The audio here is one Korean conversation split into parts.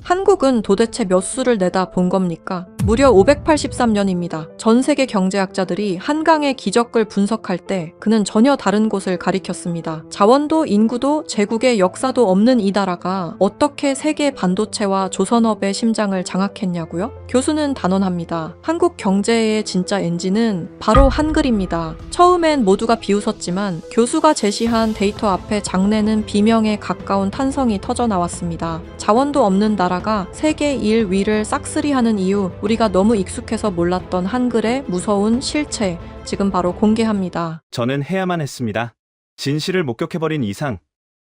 한국은 도대체 몇 수를 내다 본 겁니까? 무려 583년입니다. 전 세계 경제학자들이 한강의 기적을 분석할 때 그는 전혀 다른 곳을 가리켰습니다. 자원도 인구도 제국의 역사도 없는 이 나라가 어떻게 세계 반도체와 조선업의 심장을 장악했냐고요? 교수는 단언합니다. 한국 경제의 진짜 엔진은 바로 한글입니다. 처음엔 모두가 비웃었지만 교수가 제시한 데이터 앞에 장래는 비명에 가까운 탄성이 터져 나왔습니다. 자원도 없는 나라가 세계 1위를 싹쓸이하는 이유, 우리가 너무 익숙해서 몰랐던 한글의 무서운 실체, 지금 바로 공개합니다. 저는 해야만 했습니다. 진실을 목격해버린 이상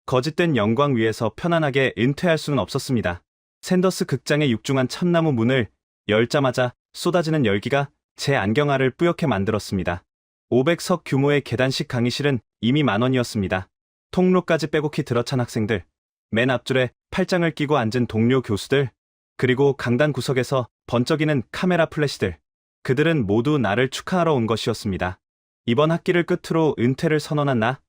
거짓된 영광 위에서 편안하게 은퇴할 수는 없었습니다. 샌더스 극장의 육중한 참나무 문을 열자마자 쏟아지는 열기가 제 안경알을 뿌옇게 만들었습니다. 500석 규모의 계단식 강의실은 이미 10,000원이었습니다. 통로까지 빼곡히 들어찬 학생들, 맨 앞줄에 팔짱을 끼고 앉은 동료 교수들, 그리고 강단 구석에서 번쩍이는 카메라 플래시들. 그들은 모두 나를 축하하러 온 것이었습니다. 이번 학기를 끝으로 은퇴를 선언한 나,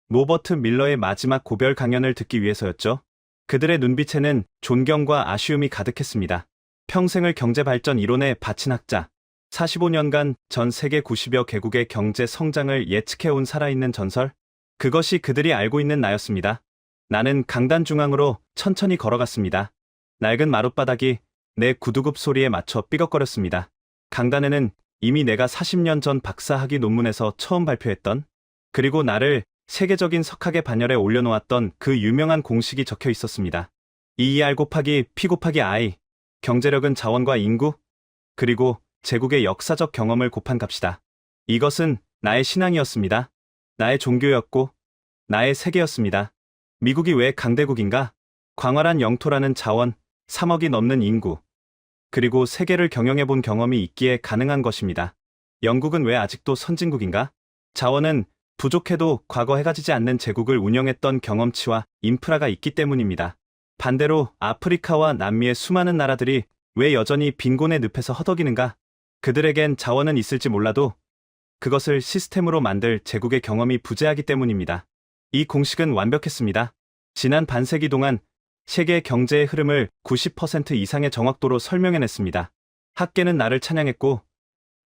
로버트 밀러의 마지막 고별 강연을 듣기 위해서였죠. 그들의 눈빛에는 존경과 아쉬움이 가득했습니다. 평생을 경제발전 이론에 바친 학자, 45년간 전 세계 90여 개국의 경제 성장을 예측해온 살아있는 전설, 그것이 그들이 알고 있는 나였습니다. 나는 강단 중앙으로 천천히 걸어갔습니다. 낡은 마룻바닥이 내 구두굽 소리에 맞춰 삐걱거렸습니다. 강단에는 이미 내가 40년 전 박사학위 논문에서 처음 발표했던, 그리고 나를 세계적인 석학의 반열에 올려놓았던 그 유명한 공식이 적혀 있었습니다. ER 곱하기 P 곱하기 I, 경제력은 자원과 인구, 그리고 제국의 역사적 경험을 곱한 값이다. 이것은 나의 신앙이었습니다. 나의 종교였고 나의 세계였습니다. 미국이 왜 강대국인가? 광활한 영토라는 자원, 3억이 넘는 인구, 그리고 세계를 경영해본 경험이 있기에 가능한 것입니다. 영국은 왜 아직도 선진국인가? 자원은 부족해도 과거 해가지지 않는 제국을 운영했던 경험치와 인프라가 있기 때문입니다. 반대로 아프리카와 남미의 수많은 나라들이 왜 여전히 빈곤의 늪에서 허덕이는가? 그들에겐 자원은 있을지 몰라도 그것을 시스템으로 만들 제국의 경험이 부재하기 때문입니다. 이 공식은 완벽했습니다. 지난 반세기 동안 세계 경제의 흐름을 90% 이상의 정확도로 설명해냈습니다. 학계는 나를 찬양했고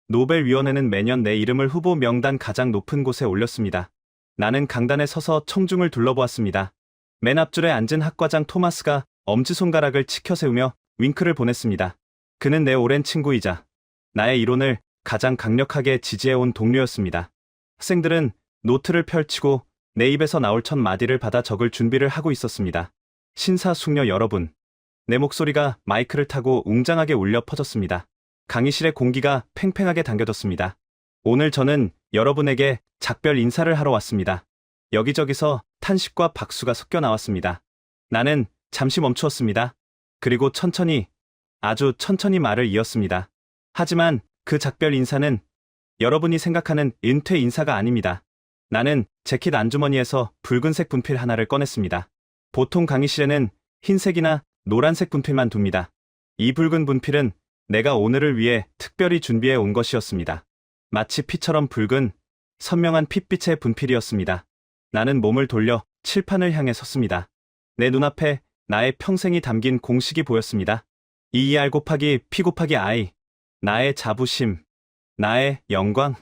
노벨위원회는 매년 내 이름을 후보 명단 가장 높은 곳에 올렸습니다. 나는 강단에 서서 청중을 둘러보았습니다. 맨 앞줄에 앉은 학과장 토마스가 엄지손가락을 치켜 세우며 윙크를 보냈습니다. 그는 내 오랜 친구이자 나의 이론을 가장 강력하게 지지해온 동료였습니다. 학생들은 노트를 펼치고 내 입에서 나올 첫 마디를 받아 적을 준비를 하고 있었습니다. 신사숙녀 여러분, 내 목소리가 마이크를 타고 웅장하게 울려 퍼졌습니다. 강의실의 공기가 팽팽하게 당겨졌습니다. 오늘 저는 여러분에게 작별 인사를 하러 왔습니다. 여기저기서 탄식과 박수가 섞여 나왔습니다. 나는 잠시 멈추었습니다. 그리고 천천히, 아주 천천히 말을 이었습니다. 하지만 그 작별 인사는 여러분이 생각하는 은퇴 인사가 아닙니다. 나는 재킷 안주머니에서 붉은색 분필 하나를 꺼냈습니다. 보통 강의실에는 흰색이나 노란색 분필만 둡니다. 이 붉은 분필은 내가 오늘을 위해 특별히 준비해 온 것이었습니다. 마치 피처럼 붉은, 선명한 핏빛의 분필이었습니다. 나는 몸을 돌려 칠판을 향해 섰습니다. 내 눈앞에 나의 평생이 담긴 공식이 보였습니다. ER 곱하기 P 곱하기 I, 나의 자부심, 나의 영광,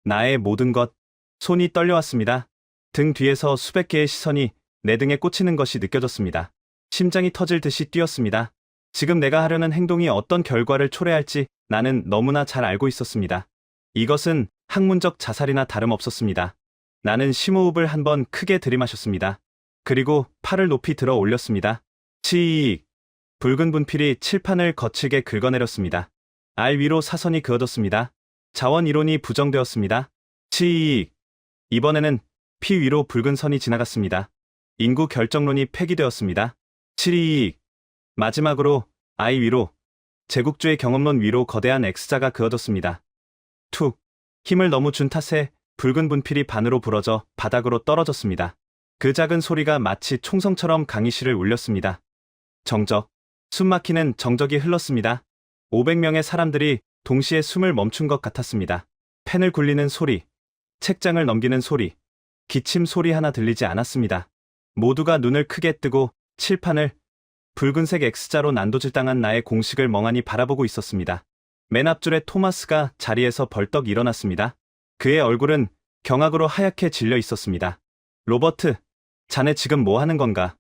나의 모든 것. 손이 떨려왔습니다. 등 뒤에서 수백 개의 시선이 내 등에 꽂히는 것이 느껴졌습니다. 심장이 터질 듯이 뛰었습니다. 지금 내가 하려는 행동이 어떤 결과를 초래할지 나는 너무나 잘 알고 있었습니다. 이것은 학문적 자살이나 다름없었습니다. 나는 심호흡을 한번 크게 들이마셨습니다. 그리고 팔을 높이 들어 올렸습니다. 치익! 붉은 분필이 칠판을 거칠게 긁어내렸습니다. 알 위로 사선이 그어졌습니다. 자원 이론이 부정되었습니다. 치익! 이번에는 P 위로 붉은 선이 지나갔습니다. 인구 결정론이 폐기되었습니다. 치익! 마지막으로 I 위로, 제국주의 경험론 위로 거대한 X자가 그어졌습니다. 툭! 힘을 너무 준 탓에 붉은 분필이 반으로 부러져 바닥으로 떨어졌습니다. 그 작은 소리가 마치 총성처럼 강의실을 울렸습니다. 정적. 숨막히는 정적이 흘렀습니다. 500명의 사람들이 동시에 숨을 멈춘 것 같았습니다. 펜을 굴리는 소리, 책장을 넘기는 소리, 기침 소리 하나 들리지 않았습니다. 모두가 눈을 크게 뜨고 칠판을 붉은색 X자로 난도질당한 나의 공식을 멍하니 바라보고 있었습니다. 맨 앞줄에 토마스가 자리에서 벌떡 일어났습니다. 그의 얼굴은 경악으로 하얗게 질려 있었습니다. 로버트, 자네 지금 뭐 하는 건가?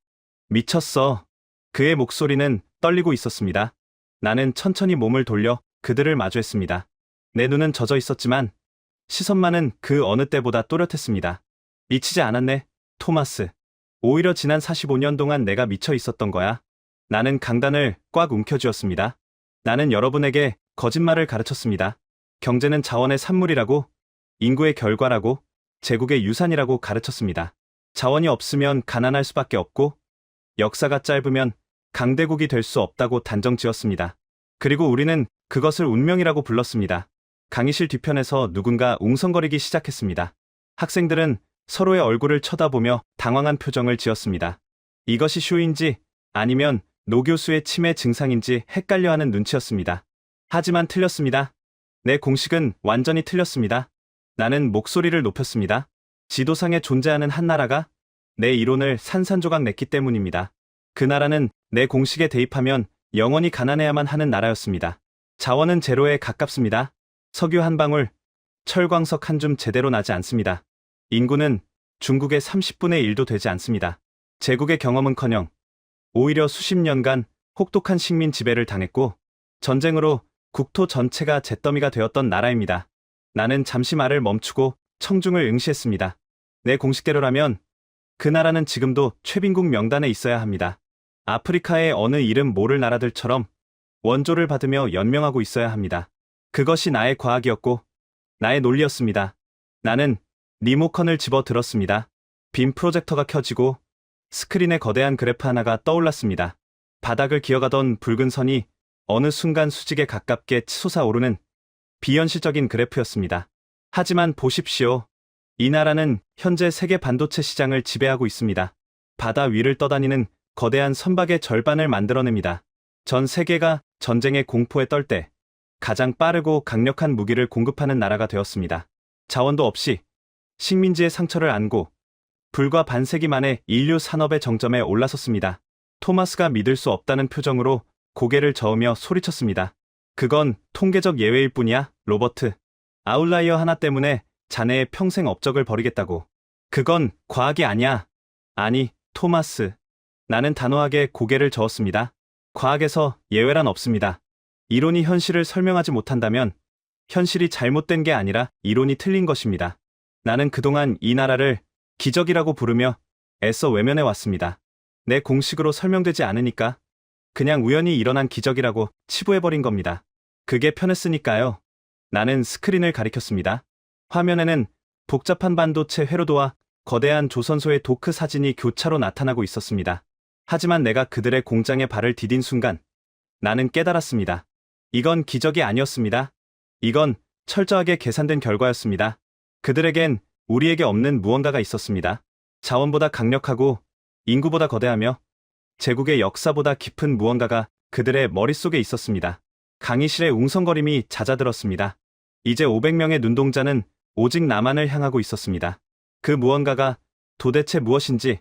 미쳤어. 그의 목소리는 떨리고 있었습니다. 나는 천천히 몸을 돌려 그들을 마주했습니다. 내 눈은 젖어 있었지만 시선만은 그 어느 때보다 또렷했습니다. 미치지 않았네, 토마스. 오히려 지난 45년 동안 내가 미쳐 있었던 거야. 나는 강단을 꽉 움켜쥐었습니다. 나는 여러분에게 거짓말을 가르쳤습니다. 경제는 자원의 산물이라고, 인구의 결과라고, 제국의 유산이라고 가르쳤습니다. 자원이 없으면 가난할 수밖에 없고, 역사가 짧으면 강대국이 될 수 없다고 단정지었습니다. 그리고 우리는 그것을 운명이라고 불렀습니다. 강의실 뒤편에서 누군가 웅성거리기 시작했습니다. 학생들은 서로의 얼굴을 쳐다보며 당황한 표정을 지었습니다. 이것이 쇼인지 아니면 노 교수의 치매 증상인지 헷갈려하는 눈치였습니다. 하지만 틀렸습니다. 내 공식은 완전히 틀렸습니다. 나는 목소리를 높였습니다. 지도상에 존재하는 한 나라가 내 이론을 산산조각 냈기 때문입니다. 그 나라는 내 공식에 대입하면 영원히 가난해야만 하는 나라였습니다. 자원은 제로에 가깝습니다. 석유 한 방울, 철광석 한 줌 제대로 나지 않습니다. 인구는 중국의 30분의 1도 되지 않습니다. 제국의 경험은커녕 오히려 수십 년간 혹독한 식민 지배를 당했고 전쟁으로 국토 전체가 잿더미가 되었던 나라입니다. 나는 잠시 말을 멈추고 청중을 응시했습니다. 내 공식대로라면 그 나라는 지금도 최빈국 명단에 있어야 합니다. 아프리카의 어느 이름 모를 나라들처럼 원조를 받으며 연명하고 있어야 합니다. 그것이 나의 과학이었고 나의 논리였습니다. 나는 리모컨을 집어 들었습니다. 빔 프로젝터가 켜지고 스크린에 거대한 그래프 하나가 떠올랐습니다. 바닥을 기어가던 붉은 선이 어느 순간 수직에 가깝게 치솟아오르는 비현실적인 그래프였습니다. 하지만 보십시오. 이 나라는 현재 세계 반도체 시장을 지배하고 있습니다. 바다 위를 떠다니는 거대한 선박의 절반을 만들어냅니다. 전 세계가 전쟁의 공포에 떨 때 가장 빠르고 강력한 무기를 공급하는 나라가 되었습니다. 자원도 없이 식민지의 상처를 안고 불과 반세기 만에 인류 산업의 정점에 올라섰습니다. 토마스가 믿을 수 없다는 표정으로 고개를 저으며 소리쳤습니다. 그건 통계적 예외일 뿐이야, 로버트. 아웃라이어 하나 때문에 자네의 평생 업적을 버리겠다고. 그건 과학이 아니야. 아니, 토마스. 나는 단호하게 고개를 저었습니다. 과학에서 예외란 없습니다. 이론이 현실을 설명하지 못한다면 현실이 잘못된 게 아니라 이론이 틀린 것입니다. 나는 그동안 이 나라를 기적이라고 부르며 애써 외면해 왔습니다. 내 공식으로 설명되지 않으니까 그냥 우연히 일어난 기적이라고 치부해버린 겁니다. 그게 편했으니까요. 나는 스크린을 가리켰습니다. 화면에는 복잡한 반도체 회로도와 거대한 조선소의 도크 사진이 교차로 나타나고 있었습니다. 하지만 내가 그들의 공장에 발을 디딘 순간 나는 깨달았습니다. 이건 기적이 아니었습니다. 이건 철저하게 계산된 결과였습니다. 그들에겐 우리에게 없는 무언가가 있었습니다. 자원보다 강력하고 인구보다 거대하며 제국의 역사보다 깊은 무언가가 그들의 머릿속에 있었습니다. 강의실의 웅성거림이 잦아들었습니다. 이제 500명의 눈동자는 오직 나만을 향하고 있었습니다. 그 무언가가 도대체 무엇인지,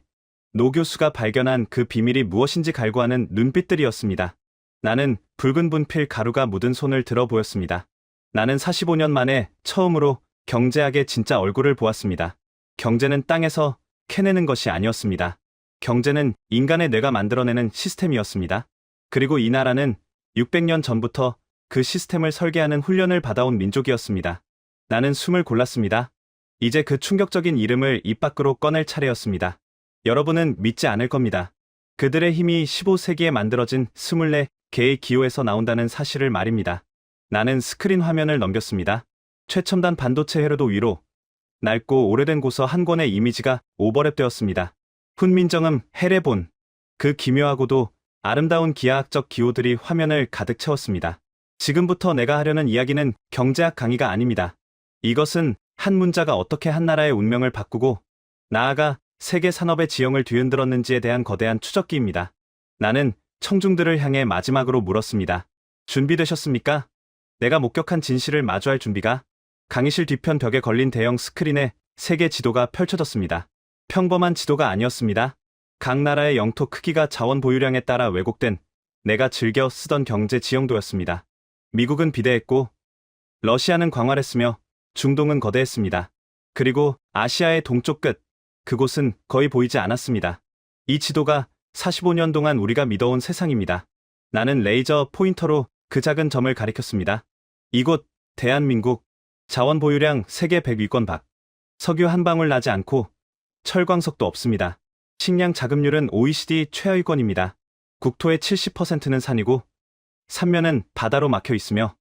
노 교수가 발견한 그 비밀이 무엇인지 갈구하는 눈빛들이었습니다. 나는 붉은 분필 가루가 묻은 손을 들어 보였습니다. 나는 45년 만에 처음으로 경제학의 진짜 얼굴을 보았습니다. 경제는 땅에서 캐내는 것이 아니었습니다. 경제는 인간의 뇌가 만들어내는 시스템이었습니다. 그리고 이 나라는 600년 전부터 그 시스템을 설계하는 훈련을 받아온 민족이었습니다. 나는 숨을 골랐습니다. 이제 그 충격적인 이름을 입 밖으로 꺼낼 차례였습니다. 여러분은 믿지 않을 겁니다. 그들의 힘이 15세기에 만들어진 24개의 기호에서 나온다는 사실을 말입니다. 나는 스크린 화면을 넘겼습니다. 최첨단 반도체 회로도 위로 낡고 오래된 고서 한 권의 이미지가 오버랩되었습니다. 훈민정음, 헤레본, 그 기묘하고도 아름다운 기하학적 기호들이 화면을 가득 채웠습니다. 지금부터 내가 하려는 이야기는 경제학 강의가 아닙니다. 이것은 한 문자가 어떻게 한 나라의 운명을 바꾸고 나아가 세계 산업의 지형을 뒤흔들었는지에 대한 거대한 추적기입니다. 나는 청중들을 향해 마지막으로 물었습니다. 준비되셨습니까? 내가 목격한 진실을 마주할 준비가. 강의실 뒤편 벽에 걸린 대형 스크린에 세계 지도가 펼쳐졌습니다. 평범한 지도가 아니었습니다. 각 나라의 영토 크기가 자원 보유량에 따라 왜곡된 내가 즐겨 쓰던 경제 지형도였습니다. 미국은 비대했고 러시아는 광활했으며 중동은 거대했습니다. 그리고 아시아의 동쪽 끝, 그곳은 거의 보이지 않았습니다. 이 지도가 45년 동안 우리가 믿어온 세상입니다. 나는 레이저 포인터로 그 작은 점을 가리켰습니다. 이곳, 대한민국, 자원 보유량 세계 100위권 밖, 석유 한 방울 나지 않고 철광석도 없습니다. 식량 자급률은 OECD 최하위권입니다. 국토의 70%는 산이고 삼면은 바다로 막혀 있으며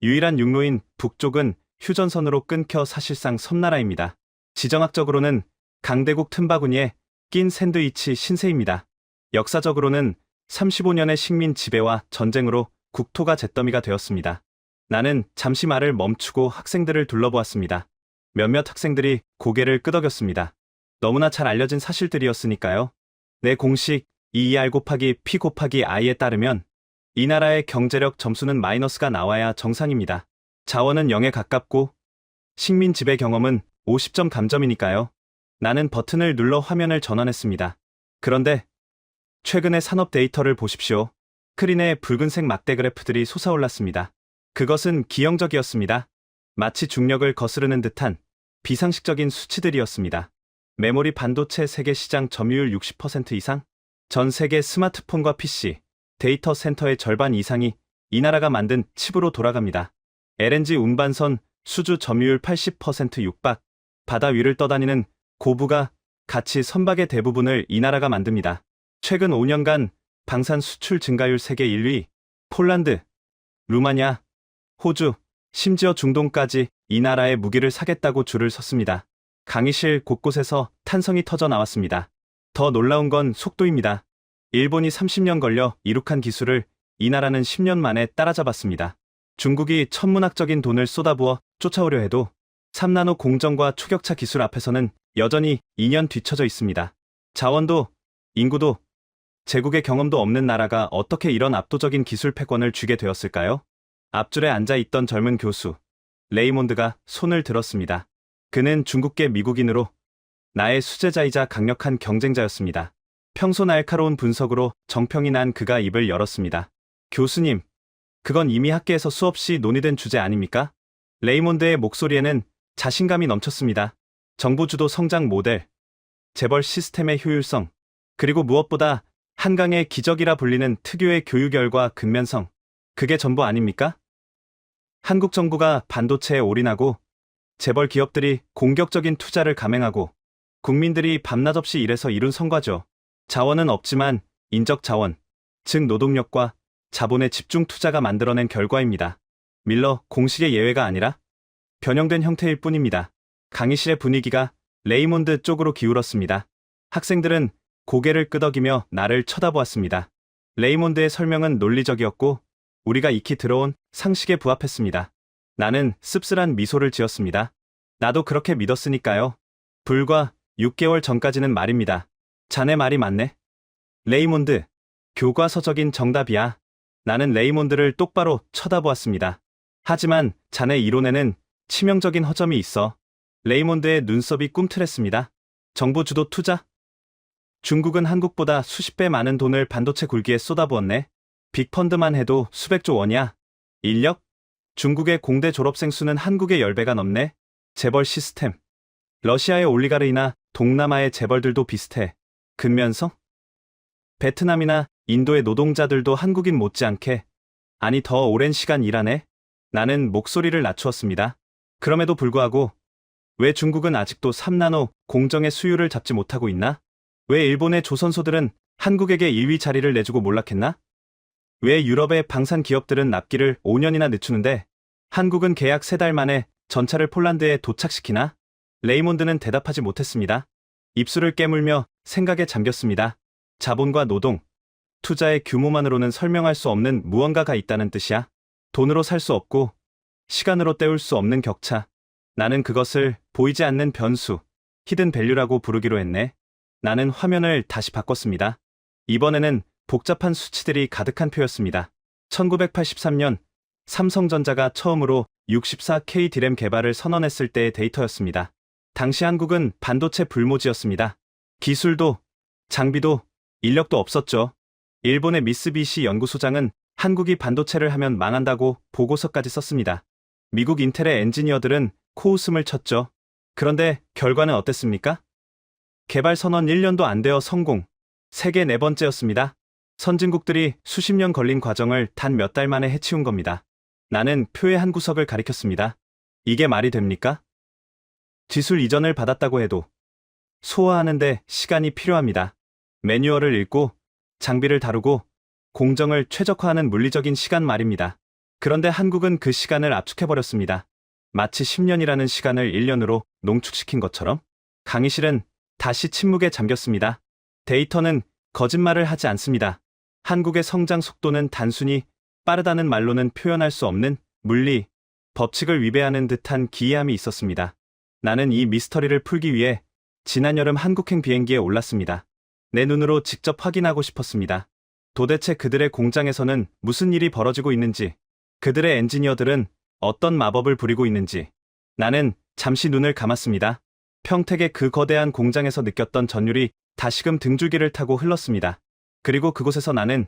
유일한 육로인 북쪽은 휴전선으로 끊겨 사실상 섬나라입니다. 지정학적으로는 강대국 틈바구니에 낀 샌드위치 신세입니다. 역사적으로는 35년의 식민 지배와 전쟁으로 국토가 잿더미가 되었습니다. 나는 잠시 말을 멈추고 학생들을 둘러보았습니다. 몇몇 학생들이 고개를 끄덕였습니다. 너무나 잘 알려진 사실들이었으니까요. 내 공식 ER 곱하기 P 곱하기 I에 따르면 이 나라의 경제력 점수는 마이너스가 나와야 정상입니다. 자원은 0에 가깝고 식민 지배 경험은 50점 감점이니까요. 나는 버튼을 눌러 화면을 전환했습니다. 그런데 최근의 산업 데이터를 보십시오. 스크린에 붉은색 막대 그래프들이 솟아올랐습니다. 그것은 기형적이었습니다. 마치 중력을 거스르는 듯한 비상식적인 수치들이었습니다. 메모리 반도체 세계 시장 점유율 60% 이상, 전 세계 스마트폰과 PC, 데이터 센터의 절반 이상이 이 나라가 만든 칩으로 돌아갑니다. LNG 운반선 수주 점유율 80% 육박, 바다 위를 떠다니는 고부가 가치 선박의 대부분을 이 나라가 만듭니다. 최근 5년간 방산 수출 증가율 세계 1위, 폴란드, 루마니아, 호주, 심지어 중동까지 이 나라의 무기를 사겠다고 줄을 섰습니다. 강의실 곳곳에서 탄성이 터져 나왔습니다. 더 놀라운 건 속도입니다. 일본이 30년 걸려 이룩한 기술을 이 나라는 10년 만에 따라잡았습니다. 중국이 천문학적인 돈을 쏟아부어 쫓아오려 해도 3나노 공정과 초격차 기술 앞에서는 여전히 2년 뒤처져 있습니다. 자원도, 인구도, 제국의 경험도 없는 나라가 어떻게 이런 압도적인 기술 패권을 쥐게 되었을까요? 앞줄에 앉아있던 젊은 교수, 레이몬드가 손을 들었습니다. 그는 중국계 미국인으로 나의 수제자이자 강력한 경쟁자였습니다. 평소 날카로운 분석으로 정평이 난 그가 입을 열었습니다. 교수님, 그건 이미 학계에서 수없이 논의된 주제 아닙니까? 레이몬드의 목소리에는 자신감이 넘쳤습니다. 정부 주도 성장 모델, 재벌 시스템의 효율성, 그리고 무엇보다 한강의 기적이라 불리는 특유의 교육열과 근면성, 그게 전부 아닙니까? 한국 정부가 반도체에 올인하고 재벌 기업들이 공격적인 투자를 감행하고 국민들이 밤낮 없이 일해서 이룬 성과죠. 자원은 없지만 인적 자원, 즉 노동력과 자본의 집중 투자가 만들어낸 결과입니다. 밀러 공식의 예외가 아니라 변형된 형태일 뿐입니다. 강의실의 분위기가 레이몬드 쪽으로 기울었습니다. 학생들은 고개를 끄덕이며 나를 쳐다보았습니다. 레이몬드의 설명은 논리적이었고 우리가 익히 들어온 상식에 부합했습니다. 나는 씁쓸한 미소를 지었습니다. 나도 그렇게 믿었으니까요. 불과 6개월 전까지는 말입니다. 자네 말이 맞네. 레이몬드, 교과서적인 정답이야. 나는 레이몬드를 똑바로 쳐다보았습니다. 하지만 자네 이론에는 치명적인 허점이 있어. 레이몬드의 눈썹이 꿈틀했습니다. 정부 주도 투자? 중국은 한국보다 수십 배 많은 돈을 반도체 굴기에 쏟아부었네. 빅펀드만 해도 수백조 원이야. 인력? 중국의 공대 졸업생 수는 한국의 10배가 넘네. 재벌 시스템. 러시아의 올리가르이나 동남아의 재벌들도 비슷해. 근면성? 베트남이나 인도의 노동자들도 한국인 못지않게, 아니 더 오랜 시간 일하네. 나는 목소리를 낮추었습니다. 그럼에도 불구하고 왜 중국은 아직도 3나노 공정의 수율을 잡지 못하고 있나? 왜 일본의 조선소들은 한국에게 1위 자리를 내주고 몰락했나? 왜 유럽의 방산 기업들은 납기를 5년이나 늦추는데 한국은 계약 3달 만에 전차를 폴란드에 도착시키나? 레이몬드는 대답하지 못했습니다. 입술을 깨물며 생각에 잠겼습니다. 자본과 노동, 투자의 규모만으로는 설명할 수 없는 무언가가 있다는 뜻이야. 돈으로 살 수 없고 시간으로 때울 수 없는 격차. 나는 그것을 보이지 않는 변수, 히든 밸류라고 부르기로 했네. 나는 화면을 다시 바꿨습니다. 이번에는 복잡한 수치들이 가득한 표였습니다. 1983년 삼성전자가 처음으로 64K 디램 개발을 선언했을 때의 데이터였습니다. 당시 한국은 반도체 불모지였습니다. 기술도, 장비도 인력도 없었죠. 일본의 미쓰비시 연구소장은 한국이 반도체를 하면 망한다고 보고서까지 썼습니다. 미국 인텔의 엔지니어들은 코웃음을 쳤죠. 그런데 결과는 어땠습니까? 개발 선언 1년도 안 되어 성공. 세계 네 번째였습니다. 선진국들이 수십 년 걸린 과정을 단 몇 달 만에 해치운 겁니다. 나는 표의 한 구석을 가리켰습니다. 이게 말이 됩니까? 기술 이전을 받았다고 해도 소화하는데 시간이 필요합니다. 매뉴얼을 읽고 장비를 다루고 공정을 최적화하는 물리적인 시간 말입니다. 그런데 한국은 그 시간을 압축해버렸습니다. 마치 10년이라는 시간을 1년으로 농축시킨 것처럼. 강의실은 다시 침묵에 잠겼습니다. 데이터는 거짓말을 하지 않습니다. 한국의 성장 속도는 단순히 빠르다는 말로는 표현할 수 없는 물리, 법칙을 위배하는 듯한 기이함이 있었습니다. 나는 이 미스터리를 풀기 위해 지난 여름 한국행 비행기에 올랐습니다. 내 눈으로 직접 확인하고 싶었습니다. 도대체 그들의 공장에서는 무슨 일이 벌어지고 있는지, 그들의 엔지니어들은 어떤 마법을 부리고 있는지. 나는 잠시 눈을 감았습니다. 평택의 그 거대한 공장에서 느꼈던 전율이 다시금 등줄기를 타고 흘렀습니다. 그리고 그곳에서 나는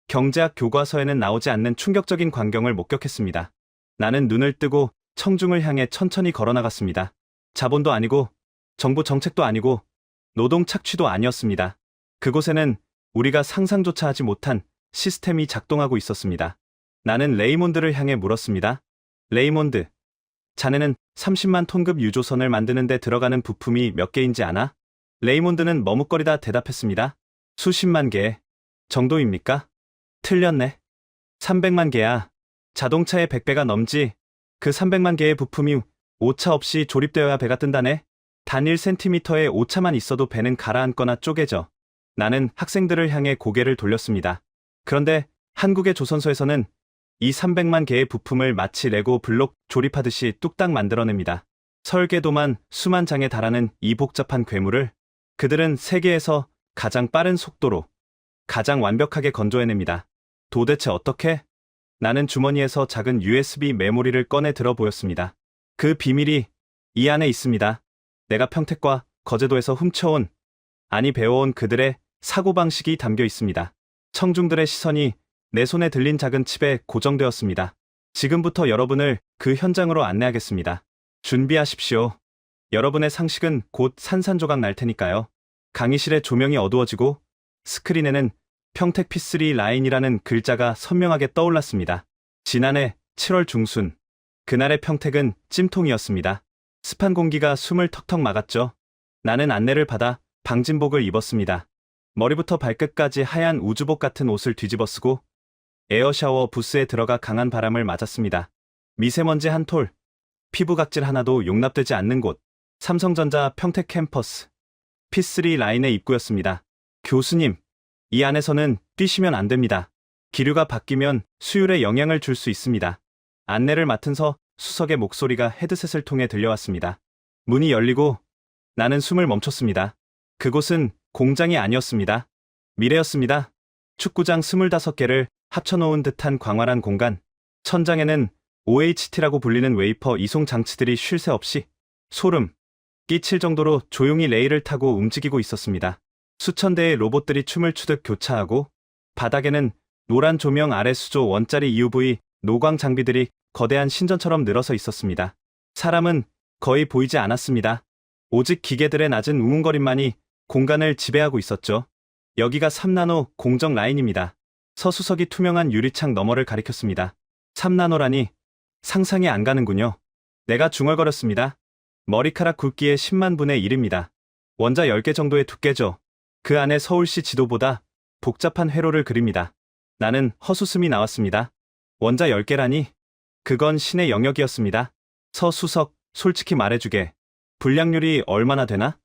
경제학 교과서에는 나오지 않는 충격적인 광경을 목격했습니다. 나는 눈을 뜨고 청중을 향해 천천히 걸어나갔습니다. 자본도 아니고 정부 정책도 아니고 노동 착취도 아니었습니다. 그곳에는 우리가 상상조차 하지 못한 시스템이 작동하고 있었습니다. 나는 레이몬드를 향해 물었습니다. 레이몬드, 자네는 30만 톤급 유조선을 만드는 데 들어가는 부품이 몇 개인지 아나? 레이몬드는 머뭇거리다 대답했습니다. 수십만 개 정도입니까? 틀렸네. 300만 개야. 자동차의 100배가 넘지. 그 300만 개의 부품이 오차 없이 조립되어야 배가 뜬다네. 단 1cm의 오차만 있어도 배는 가라앉거나 쪼개져. 나는 학생들을 향해 고개를 돌렸습니다. 그런데 한국의 조선소에서는 이 300만 개의 부품을 마치 레고 블록 조립하듯이 뚝딱 만들어냅니다. 설계도만 수만 장에 달하는 이 복잡한 괴물을 그들은 세계에서 가장 빠른 속도로 가장 완벽하게 건조해냅니다. 도대체 어떻게? 나는 주머니에서 작은 USB 메모리를 꺼내 들어 보였습니다. 그 비밀이 이 안에 있습니다. 내가 평택과 거제도에서 훔쳐온, 아니 배워온 그들의 사고방식이 담겨 있습니다. 청중들의 시선이 내 손에 들린 작은 칩에 고정되었습니다. 지금부터 여러분을 그 현장으로 안내하겠습니다. 준비하십시오. 여러분의 상식은 곧 산산조각 날 테니까요. 강의실의 조명이 어두워지고 스크린에는 평택 P3 라인이라는 글자가 선명하게 떠올랐습니다. 지난해 7월 중순, 그날의 평택은 찜통이었습니다. 습한 공기가 숨을 턱턱 막았죠. 나는 안내를 받아 방진복을 입었습니다. 머리부터 발끝까지 하얀 우주복 같은 옷을 뒤집어쓰고 에어샤워 부스에 들어가 강한 바람을 맞았습니다. 미세먼지 한 톨, 피부 각질 하나도 용납되지 않는 곳, 삼성전자 평택 캠퍼스 P3 라인의 입구였습니다. 교수님, 이 안에서는 뛰시면 안 됩니다. 기류가 바뀌면 수율에 영향을 줄 수 있습니다. 안내를 맡은 수석의 목소리가 헤드셋을 통해 들려왔습니다. 문이 열리고 나는 숨을 멈췄습니다. 그곳은 공장이 아니었습니다. 미래였습니다. 축구장 25개를 합쳐놓은 듯한 광활한 공간. 천장에는 OHT라고 불리는 웨이퍼 이송 장치들이 쉴 새 없이 소름 끼칠 정도로 조용히 레일을 타고 움직이고 있었습니다. 수천 대의 로봇들이 춤을 추듯 교차하고 바닥에는 노란 조명 아래 수조 원짜리 UV 노광 장비들이 거대한 신전처럼 늘어서 있었습니다. 사람은 거의 보이지 않았습니다. 오직 기계들의 낮은 우웅거림만이 공간을 지배하고 있었죠. 여기가 3나노 공정 라인입니다. 서수석이 투명한 유리창 너머를 가리켰습니다. 3나노라니 상상이 안 가는군요. 내가 중얼거렸습니다. 머리카락 굵기의 10만 분의 1입니다. 원자 10개 정도의 두께죠. 그 안에 서울시 지도보다 복잡한 회로를 그립니다. 나는 헛웃음이 나왔습니다. 원자 10개라니? 그건 신의 영역이었습니다. 서수석, 솔직히 말해주게. 불량률이 얼마나 되나?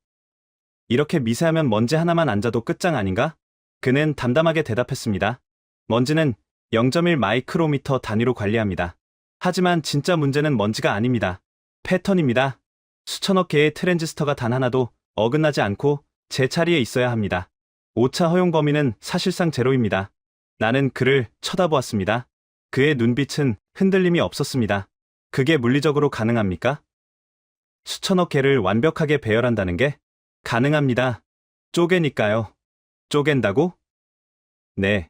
이렇게 미세하면 먼지 하나만 앉아도 끝장 아닌가? 그는 담담하게 대답했습니다. 먼지는 0.1 마이크로미터 단위로 관리합니다. 하지만 진짜 문제는 먼지가 아닙니다. 패턴입니다. 수천억 개의 트랜지스터가 단 하나도 어긋나지 않고 제 자리에 있어야 합니다. 오차 허용 범위는 사실상 제로입니다. 나는 그를 쳐다보았습니다. 그의 눈빛은 흔들림이 없었습니다. 그게 물리적으로 가능합니까? 수천억 개를 완벽하게 배열한다는 게? 가능합니다. 쪼개니까요. 쪼갠다고? 네.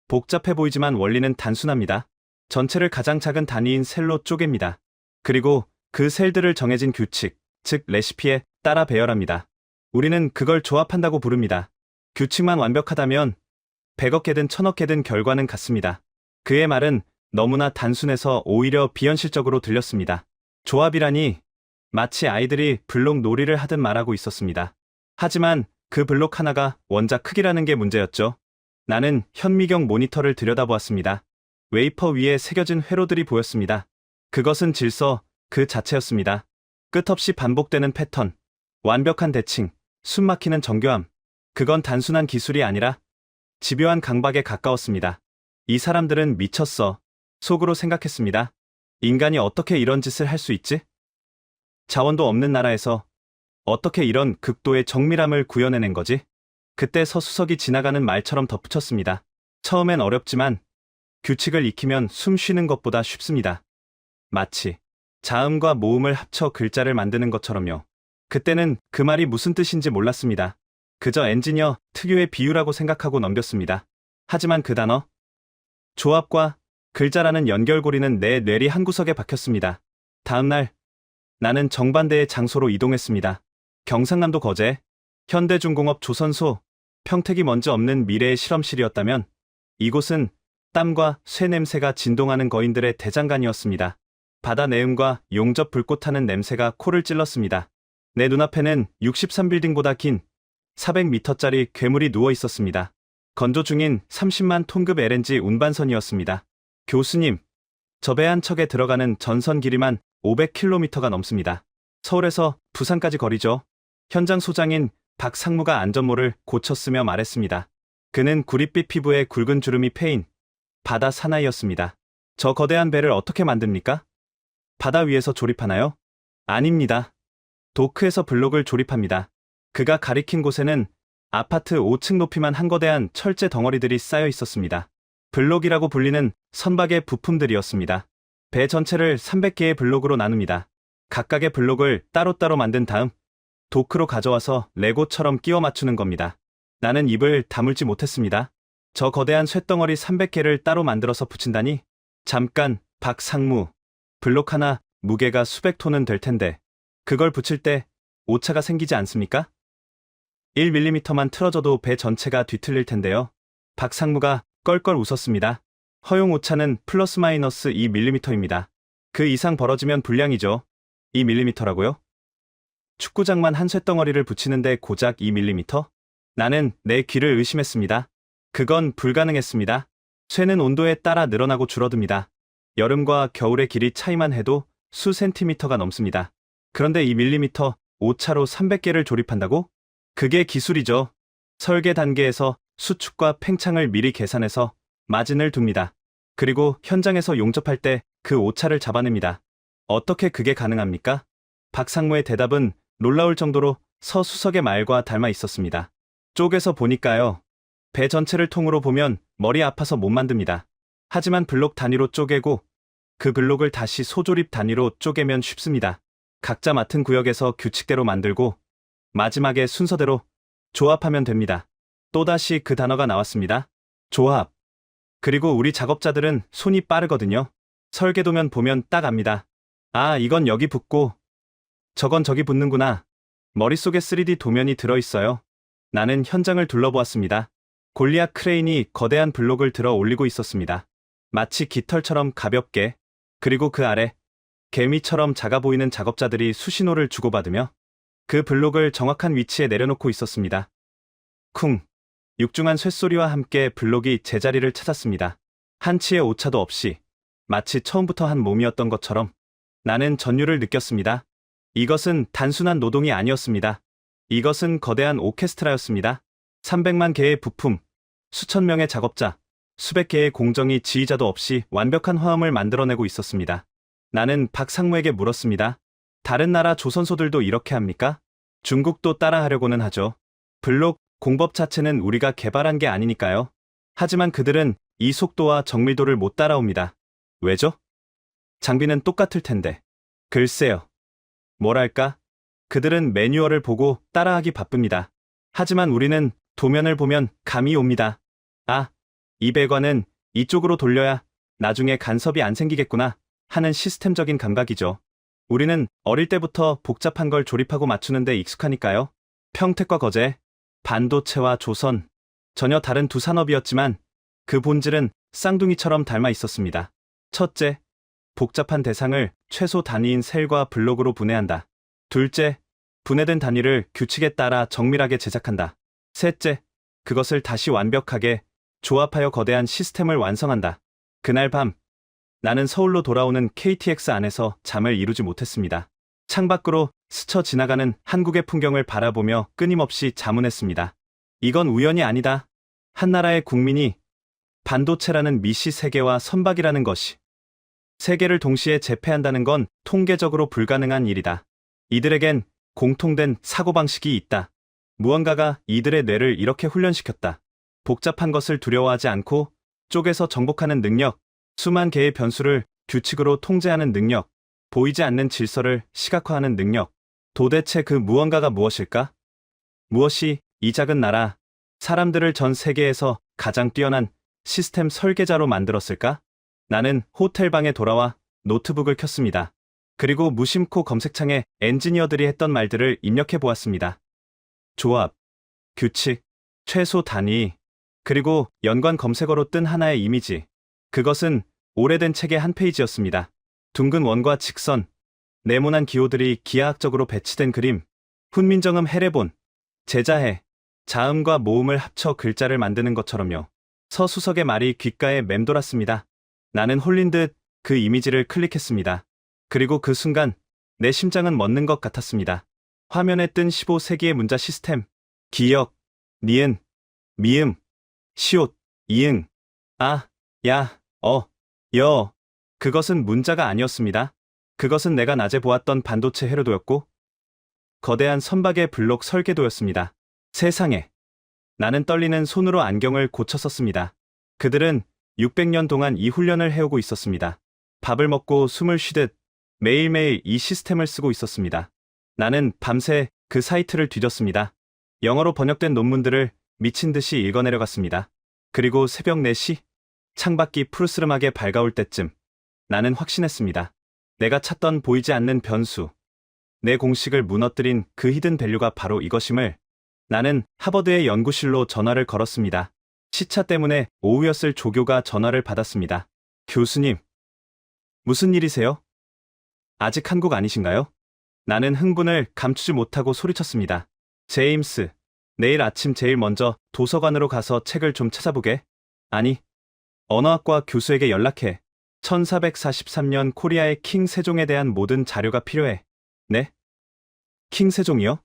복잡해 보이지만 원리는 단순합니다. 전체를 가장 작은 단위인 셀로 쪼갭니다. 그리고 그 셀들을 정해진 규칙, 즉 레시피에 따라 배열합니다. 우리는 그걸 조합한다고 부릅니다. 규칙만 완벽하다면 100억 개든 1000억 개든 결과는 같습니다. 그의 말은 너무나 단순해서 오히려 비현실적으로 들렸습니다. 조합이라니 마치 아이들이 블록 놀이를 하듯 말하고 있었습니다. 하지만 그 블록 하나가 원작 크기라는 게 문제였죠. 나는 현미경 모니터를 들여다보았습니다. 웨이퍼 위에 새겨진 회로들이 보였습니다. 그것은 질서 그 자체였습니다. 끝없이 반복되는 패턴, 완벽한 대칭, 숨막히는 정교함. 그건 단순한 기술이 아니라 집요한 강박에 가까웠습니다. 이 사람들은 미쳤어. 속으로 생각했습니다. 인간이 어떻게 이런 짓을 할 수 있지? 자원도 없는 나라에서 어떻게 이런 극도의 정밀함을 구현해낸 거지? 그때 서수석이 지나가는 말처럼 덧붙였습니다. 처음엔 어렵지만 규칙을 익히면 숨 쉬는 것보다 쉽습니다. 마치 자음과 모음을 합쳐 글자를 만드는 것처럼요. 그때는 그 말이 무슨 뜻인지 몰랐습니다. 그저 엔지니어 특유의 비유라고 생각하고 넘겼습니다. 하지만 그 단어, 조합과 글자라는 연결고리는 내 뇌리 한구석에 박혔습니다. 다음 날 나는 정반대의 장소로 이동했습니다. 경상남도 거제, 현대중공업 조선소, 평택이 먼지 없는 미래의 실험실이었다면 이곳은 땀과 쇠 냄새가 진동하는 거인들의 대장간이었습니다. 바다 내음과 용접 불꽃 타는 냄새가 코를 찔렀습니다. 내 눈앞에는 63빌딩보다 긴 400m짜리 괴물이 누워 있었습니다. 건조 중인 30만 톤급 LNG 운반선이었습니다. 교수님, 저 배 한 척에 들어가는 전선 길이만 500km가 넘습니다. 서울에서 부산까지 거리죠. 현장 소장인 박상무가 안전모를 고쳤으며 말했습니다. 그는 구릿빛 피부에 굵은 주름이 패인 바다 사나이였습니다. 저 거대한 배를 어떻게 만듭니까? 바다 위에서 조립하나요? 아닙니다. 도크에서 블록을 조립합니다. 그가 가리킨 곳에는 아파트 5층 높이만 한 거대한 철제 덩어리들이 쌓여 있었습니다. 블록이라고 불리는 선박의 부품들이었습니다. 배 전체를 300개의 블록으로 나눕니다. 각각의 블록을 따로따로 만든 다음 도크로 가져와서 레고처럼 끼워 맞추는 겁니다. 나는 입을 다물지 못했습니다. 저 거대한 쇳덩어리 300개를 따로 만들어서 붙인다니? 잠깐, 박상무. 블록 하나 무게가 수백 톤은 될 텐데 그걸 붙일 때 오차가 생기지 않습니까? 1mm만 틀어져도 배 전체가 뒤틀릴 텐데요. 박상무가 껄껄 웃었습니다. 허용 오차는 플러스 마이너스 2mm입니다. 그 이상 벌어지면 불량이죠. 2mm라고요? 축구장만 한 쇳덩어리를 붙이는데 고작 2mm? 나는 내 귀를 의심했습니다. 그건 불가능했습니다. 쇠는 온도에 따라 늘어나고 줄어듭니다. 여름과 겨울의 길이 차이만 해도 수 센티미터가 넘습니다. 그런데 2mm 오차로 300개를 조립한다고? 그게 기술이죠. 설계 단계에서 수축과 팽창을 미리 계산해서 마진을 둡니다. 그리고 현장에서 용접할 때 그 오차를 잡아냅니다. 어떻게 그게 가능합니까? 박상무의 대답은 놀라울 정도로 서수석의 말과 닮아 있었습니다. 쪼개서 보니까요. 배 전체를 통으로 보면 머리 아파서 못 만듭니다. 하지만 블록 단위로 쪼개고 그 블록을 다시 소조립 단위로 쪼개면 쉽습니다. 각자 맡은 구역에서 규칙대로 만들고 마지막에 순서대로 조합하면 됩니다. 또다시 그 단어가 나왔습니다. 조합. 그리고 우리 작업자들은 손이 빠르거든요. 설계도면 보면 딱 압니다. 아, 이건 여기 붙고 저건 저기 붙는구나. 머릿속에 3D 도면이 들어있어요. 나는 현장을 둘러보았습니다. 골리앗 크레인이 거대한 블록을 들어 올리고 있었습니다. 마치 깃털처럼 가볍게, 그리고 그 아래 개미처럼 작아 보이는 작업자들이 수신호를 주고받으며 그 블록을 정확한 위치에 내려놓고 있었습니다. 쿵! 육중한 쇳소리와 함께 블록이 제자리를 찾았습니다. 한치의 오차도 없이 마치 처음부터 한 몸이었던 것처럼 나는 전율을 느꼈습니다. 이것은 단순한 노동이 아니었습니다. 이것은 거대한 오케스트라였습니다. 300만 개의 부품, 수천 명의 작업자, 수백 개의 공정이 지휘자도 없이 완벽한 화음을 만들어내고 있었습니다. 나는 박상무에게 물었습니다. 다른 나라 조선소들도 이렇게 합니까? 중국도 따라하려고는 하죠. 블록 공법 자체는 우리가 개발한 게 아니니까요. 하지만 그들은 이 속도와 정밀도를 못 따라옵니다. 왜죠? 장비는 똑같을 텐데. 글쎄요. 뭐랄까? 그들은 매뉴얼을 보고 따라하기 바쁩니다. 하지만 우리는 도면을 보면 감이 옵니다. 아, 이 배관은 이쪽으로 돌려야 나중에 간섭이 안 생기겠구나 하는 시스템적인 감각이죠. 우리는 어릴 때부터 복잡한 걸 조립하고 맞추는데 익숙하니까요. 평택과 거제, 반도체와 조선, 전혀 다른 두 산업이었지만 그 본질은 쌍둥이처럼 닮아 있었습니다. 첫째, 복잡한 대상을 최소 단위인 셀과 블록으로 분해한다. 둘째, 분해된 단위를 규칙에 따라 정밀하게 제작한다. 셋째, 그것을 다시 완벽하게 조합하여 거대한 시스템을 완성한다. 그날 밤, 나는 서울로 돌아오는 KTX 안에서 잠을 이루지 못했습니다. 창밖으로 스쳐 지나가는 한국의 풍경을 바라보며 끊임없이 자문했습니다. 이건 우연이 아니다. 한 나라의 국민이 반도체라는 미시 세계와 선박이라는 것이 세계를 동시에 제패한다는 건 통계적으로 불가능한 일이다. 이들에겐 공통된 사고방식이 있다. 무언가가 이들의 뇌를 이렇게 훈련시켰다. 복잡한 것을 두려워하지 않고 쪼개서 정복하는 능력, 수만 개의 변수를 규칙으로 통제하는 능력, 보이지 않는 질서를 시각화하는 능력. 도대체 그 무언가가 무엇일까? 무엇이 이 작은 나라, 사람들을 전 세계에서 가장 뛰어난 시스템 설계자로 만들었을까? 나는 호텔방에 돌아와 노트북을 켰습니다. 그리고 무심코 검색창에 엔지니어들이 했던 말들을 입력해 보았습니다. 조합, 규칙, 최소 단위, 그리고 연관 검색어로 뜬 하나의 이미지. 그것은 오래된 책의 한 페이지였습니다. 둥근 원과 직선, 네모난 기호들이 기하학적으로 배치된 그림. 훈민정음 해례본, 제자해, 자음과 모음을 합쳐 글자를 만드는 것처럼요. 서수석의 말이 귓가에 맴돌았습니다. 나는 홀린 듯 그 이미지를 클릭했습니다. 그리고 그 순간 내 심장은 멎는 것 같았습니다. 화면에 뜬 15세기의 문자 시스템. 기역, 니은, 미음, 시옷, 이응, 아, 야, 여. 그것은 문자가 아니었습니다. 그것은 내가 낮에 보았던 반도체 회로도였고 거대한 선박의 블록 설계도였습니다. 세상에. 나는 떨리는 손으로 안경을 고쳐 썼습니다. 그들은 600년 동안 이 훈련을 해오고 있었습니다. 밥을 먹고 숨을 쉬듯 매일매일 이 시스템을 쓰고 있었습니다. 나는 밤새 그 사이트를 뒤졌습니다. 영어로 번역된 논문들을 미친 듯이 읽어내려갔습니다. 그리고 새벽 4시, 창밖이 푸르스름하게 밝아올 때쯤 나는 확신했습니다. 내가 찾던 보이지 않는 변수, 내 공식을 무너뜨린 그 히든 밸류가 바로 이것임을. 나는 하버드의 연구실로 전화를 걸었습니다. 시차 때문에 오후였을 조교가 전화를 받았습니다. 교수님, 무슨 일이세요? 아직 한국 아니신가요? 나는 흥분을 감추지 못하고 소리쳤습니다. 제임스, 내일 아침 제일 먼저 도서관으로 가서 책을 좀 찾아보게. 아니, 언어학과 교수에게 연락해. 1443년 코리아의 킹 세종에 대한 모든 자료가 필요해. 네? 킹 세종이요?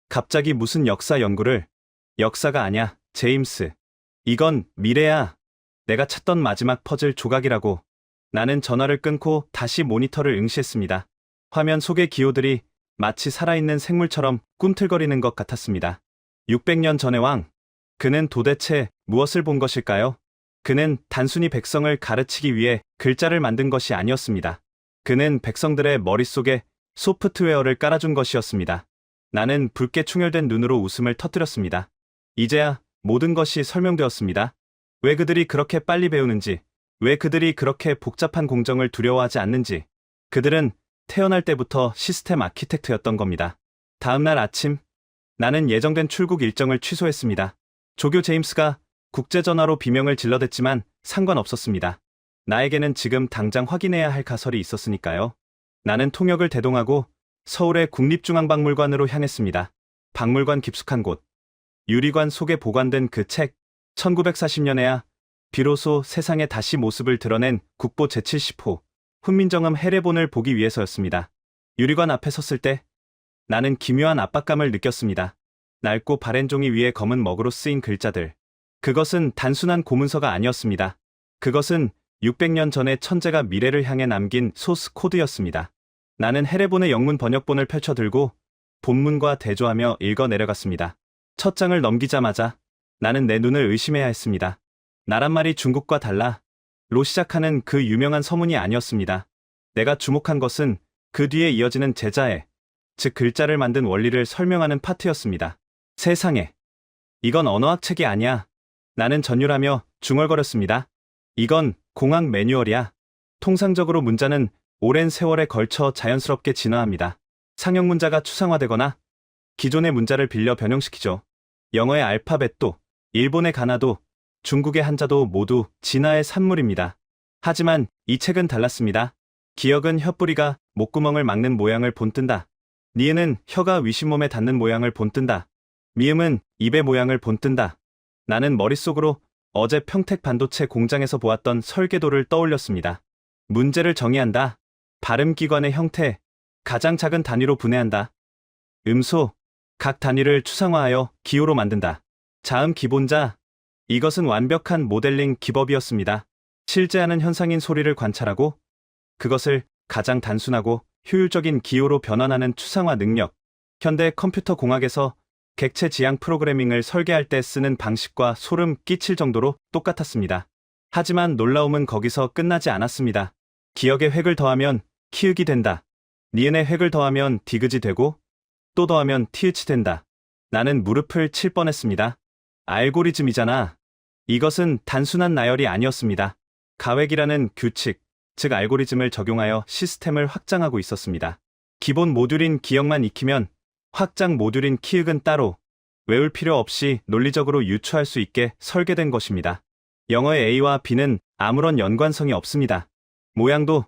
갑자기 무슨 역사 연구를? 역사가 아냐, 제임스. 이건 미래야. 내가 찾던 마지막 퍼즐 조각이라고. 나는 전화를 끊고 다시 모니터를 응시했습니다. 화면 속의 기호들이 마치 살아있는 생물처럼 꿈틀거리는 것 같았습니다. 600년 전의 왕. 그는 도대체 무엇을 본 것일까요? 그는 단순히 백성을 가르치기 위해 글자를 만든 것이 아니었습니다. 그는 백성들의 머릿속에 소프트웨어를 깔아준 것이었습니다. 나는 붉게 충혈된 눈으로 웃음을 터뜨렸습니다. 이제야 모든 것이 설명되었습니다. 왜 그들이 그렇게 빨리 배우는지, 왜 그들이 그렇게 복잡한 공정을 두려워하지 않는지. 그들은 태어날 때부터 시스템 아키텍트였던 겁니다. 다음 날 아침, 나는 예정된 출국 일정을 취소했습니다. 조교 제임스가 국제전화로 비명을 질러댔지만 상관없었습니다. 나에게는 지금 당장 확인해야 할 가설이 있었으니까요. 나는 통역을 대동하고 서울의 국립중앙박물관으로 향했습니다. 박물관 깊숙한 곳, 유리관 속에 보관된 그 책. 1940년에야 비로소 세상에 다시 모습을 드러낸 국보 제70호 훈민정음 해례본을 보기 위해서였습니다. 유리관 앞에 섰을 때 나는 기묘한 압박감을 느꼈습니다. 낡고 바랜 종이 위에 검은 먹으로 쓰인 글자들. 그것은 단순한 고문서가 아니었습니다. 그것은 600년 전에 천재가 미래를 향해 남긴 소스 코드였습니다. 나는 해례본의 영문 번역본을 펼쳐들고 본문과 대조하며 읽어 내려갔습니다. 첫 장을 넘기자마자 나는 내 눈을 의심해야 했습니다. 나란 말이 중국과 달라 로 시작하는 그 유명한 서문이 아니었습니다. 내가 주목한 것은 그 뒤에 이어지는 제자해, 즉 글자를 만든 원리를 설명하는 파트였습니다. 세상에. 이건 언어학 책이 아니야. 나는 전율하며 중얼거렸습니다. 이건 공학 매뉴얼이야. 통상적으로 문자는 오랜 세월에 걸쳐 자연스럽게 진화합니다. 상형 문자가 추상화되거나 기존의 문자를 빌려 변형시키죠. 영어의 알파벳도, 일본의 가나도, 중국의 한자도 모두 진화의 산물입니다. 하지만 이 책은 달랐습니다. 기역은 혀뿌리가 목구멍을 막는 모양을 본뜬다. 니은은 혀가 위심몸에 닿는 모양을 본뜬다. 미음은 입의 모양을 본뜬다. 나는 머릿속으로 어제 평택 반도체 공장에서 보았던 설계도를 떠올렸습니다. 문제를 정의한다. 발음기관의 형태, 가장 작은 단위로 분해한다. 음소, 각 단위를 추상화하여 기호로 만든다. 자음 기본자, 이것은 완벽한 모델링 기법이었습니다. 실제하는 현상인 소리를 관찰하고 그것을 가장 단순하고 효율적인 기호로 변환하는 추상화 능력. 현대 컴퓨터 공학에서 객체 지향 프로그래밍을 설계할 때 쓰는 방식과 소름 끼칠 정도로 똑같았습니다. 하지만 놀라움은 거기서 끝나지 않았습니다. 기역에 획을 더하면 키읔이 된다. 니은에 획을 더하면 디귿이 되고 또 더하면 티읕이 된다. 나는 무릎을 칠 뻔했습니다. 알고리즘이잖아. 이것은 단순한 나열이 아니었습니다. 가획이라는 규칙, 즉 알고리즘을 적용하여 시스템을 확장하고 있었습니다. 기본 모듈인 기역만 익히면 확장 모듈인 키읔은 따로 외울 필요 없이 논리적으로 유추할 수 있게 설계된 것입니다. 영어의 A와 B는 아무런 연관성이 없습니다. 모양도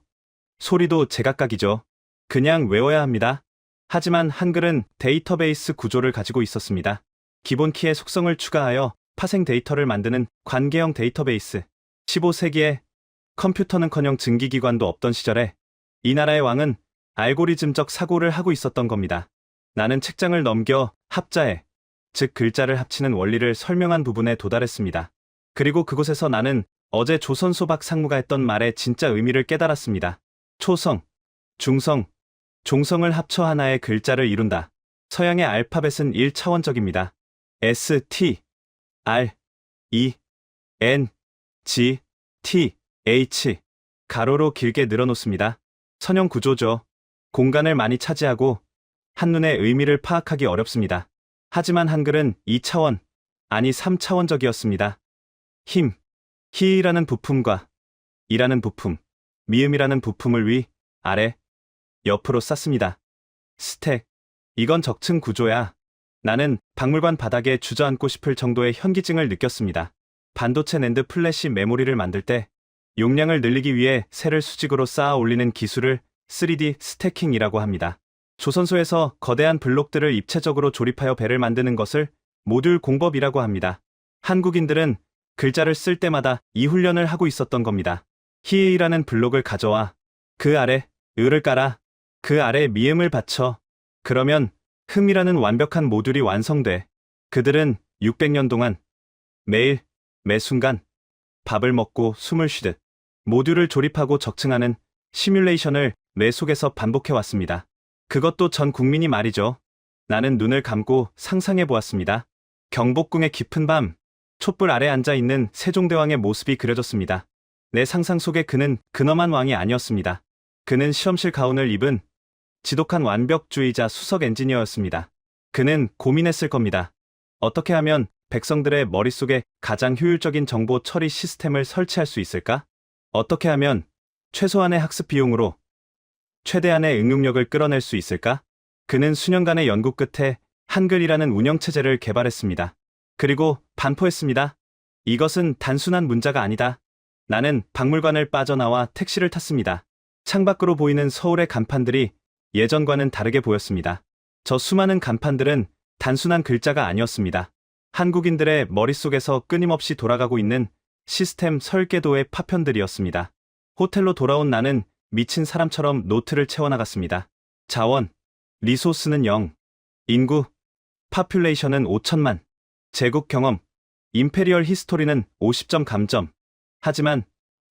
소리도 제각각이죠. 그냥 외워야 합니다. 하지만 한글은 데이터베이스 구조를 가지고 있었습니다. 기본 키의 속성을 추가하여 파생 데이터를 만드는 관계형 데이터베이스. 15세기에 컴퓨터는커녕 증기기관도 없던 시절에 이 나라의 왕은 알고리즘적 사고를 하고 있었던 겁니다. 나는 책장을 넘겨 합자에, 즉 글자를 합치는 원리를 설명한 부분에 도달했습니다. 그리고 그곳에서 나는 어제 조선소박 상무가 했던 말의 진짜 의미를 깨달았습니다. 초성, 중성, 종성을 합쳐 하나의 글자를 이룬다. 서양의 알파벳은 1차원적입니다. S, T, R, E, N, G, T, H, 가로로 길게 늘어놓습니다. 선형 구조죠. 공간을 많이 차지하고 한눈에 의미를 파악하기 어렵습니다. 하지만 한글은 2차원, 아니 3차원적이었습니다. 힘, 히이라는 부품과 이라는 부품, 미음이라는 부품을 위, 아래, 옆으로 쌌습니다. 스택, 이건 적층 구조야. 나는 박물관 바닥에 주저앉고 싶을 정도의 현기증을 느꼈습니다. 반도체 낸드 플래시 메모리를 만들 때 용량을 늘리기 위해 셀을 수직으로 쌓아 올리는 기술을 3D 스태킹이라고 합니다. 조선소에서 거대한 블록들을 입체적으로 조립하여 배를 만드는 것을 모듈 공법이라고 합니다. 한국인들은 글자를 쓸 때마다 이 훈련을 하고 있었던 겁니다. 히이라는 블록을 가져와 그 아래 을을 깔아 그 아래 미음을 받쳐 그러면 흠이라는 완벽한 모듈이 완성돼. 그들은 600년 동안 매일 매 순간 밥을 먹고 숨을 쉬듯 모듈을 조립하고 적층하는 시뮬레이션을 뇌 속에서 반복해왔습니다. 그것도 전 국민이 말이죠. 나는 눈을 감고 상상해보았습니다. 경복궁의 깊은 밤, 촛불 아래 앉아있는 세종대왕의 모습이 그려졌습니다. 내 상상 속에 그는 근엄한 왕이 아니었습니다. 그는 실험실 가운을 입은 지독한 완벽주의자 수석 엔지니어였습니다. 그는 고민했을 겁니다. 어떻게 하면 백성들의 머릿속에 가장 효율적인 정보 처리 시스템을 설치할 수 있을까? 어떻게 하면 최소한의 학습 비용으로 최대한의 응용력을 끌어낼 수 있을까? 그는 수년간의 연구 끝에 한글이라는 운영체제를 개발했습니다. 그리고 반포했습니다. 이것은 단순한 문자가 아니다. 나는 박물관을 빠져나와 택시를 탔습니다. 창밖으로 보이는 서울의 간판들이 예전과는 다르게 보였습니다. 저 수많은 간판들은 단순한 글자가 아니었습니다. 한국인들의 머릿속에서 끊임없이 돌아가고 있는 시스템 설계도의 파편들이었습니다. 호텔로 돌아온 나는 미친 사람처럼 노트를 채워나갔습니다. 자원, 리소스는 0, 인구, 파퓰레이션은 5천만, 제국 경험, 임페리얼 히스토리는 50점 감점. 하지만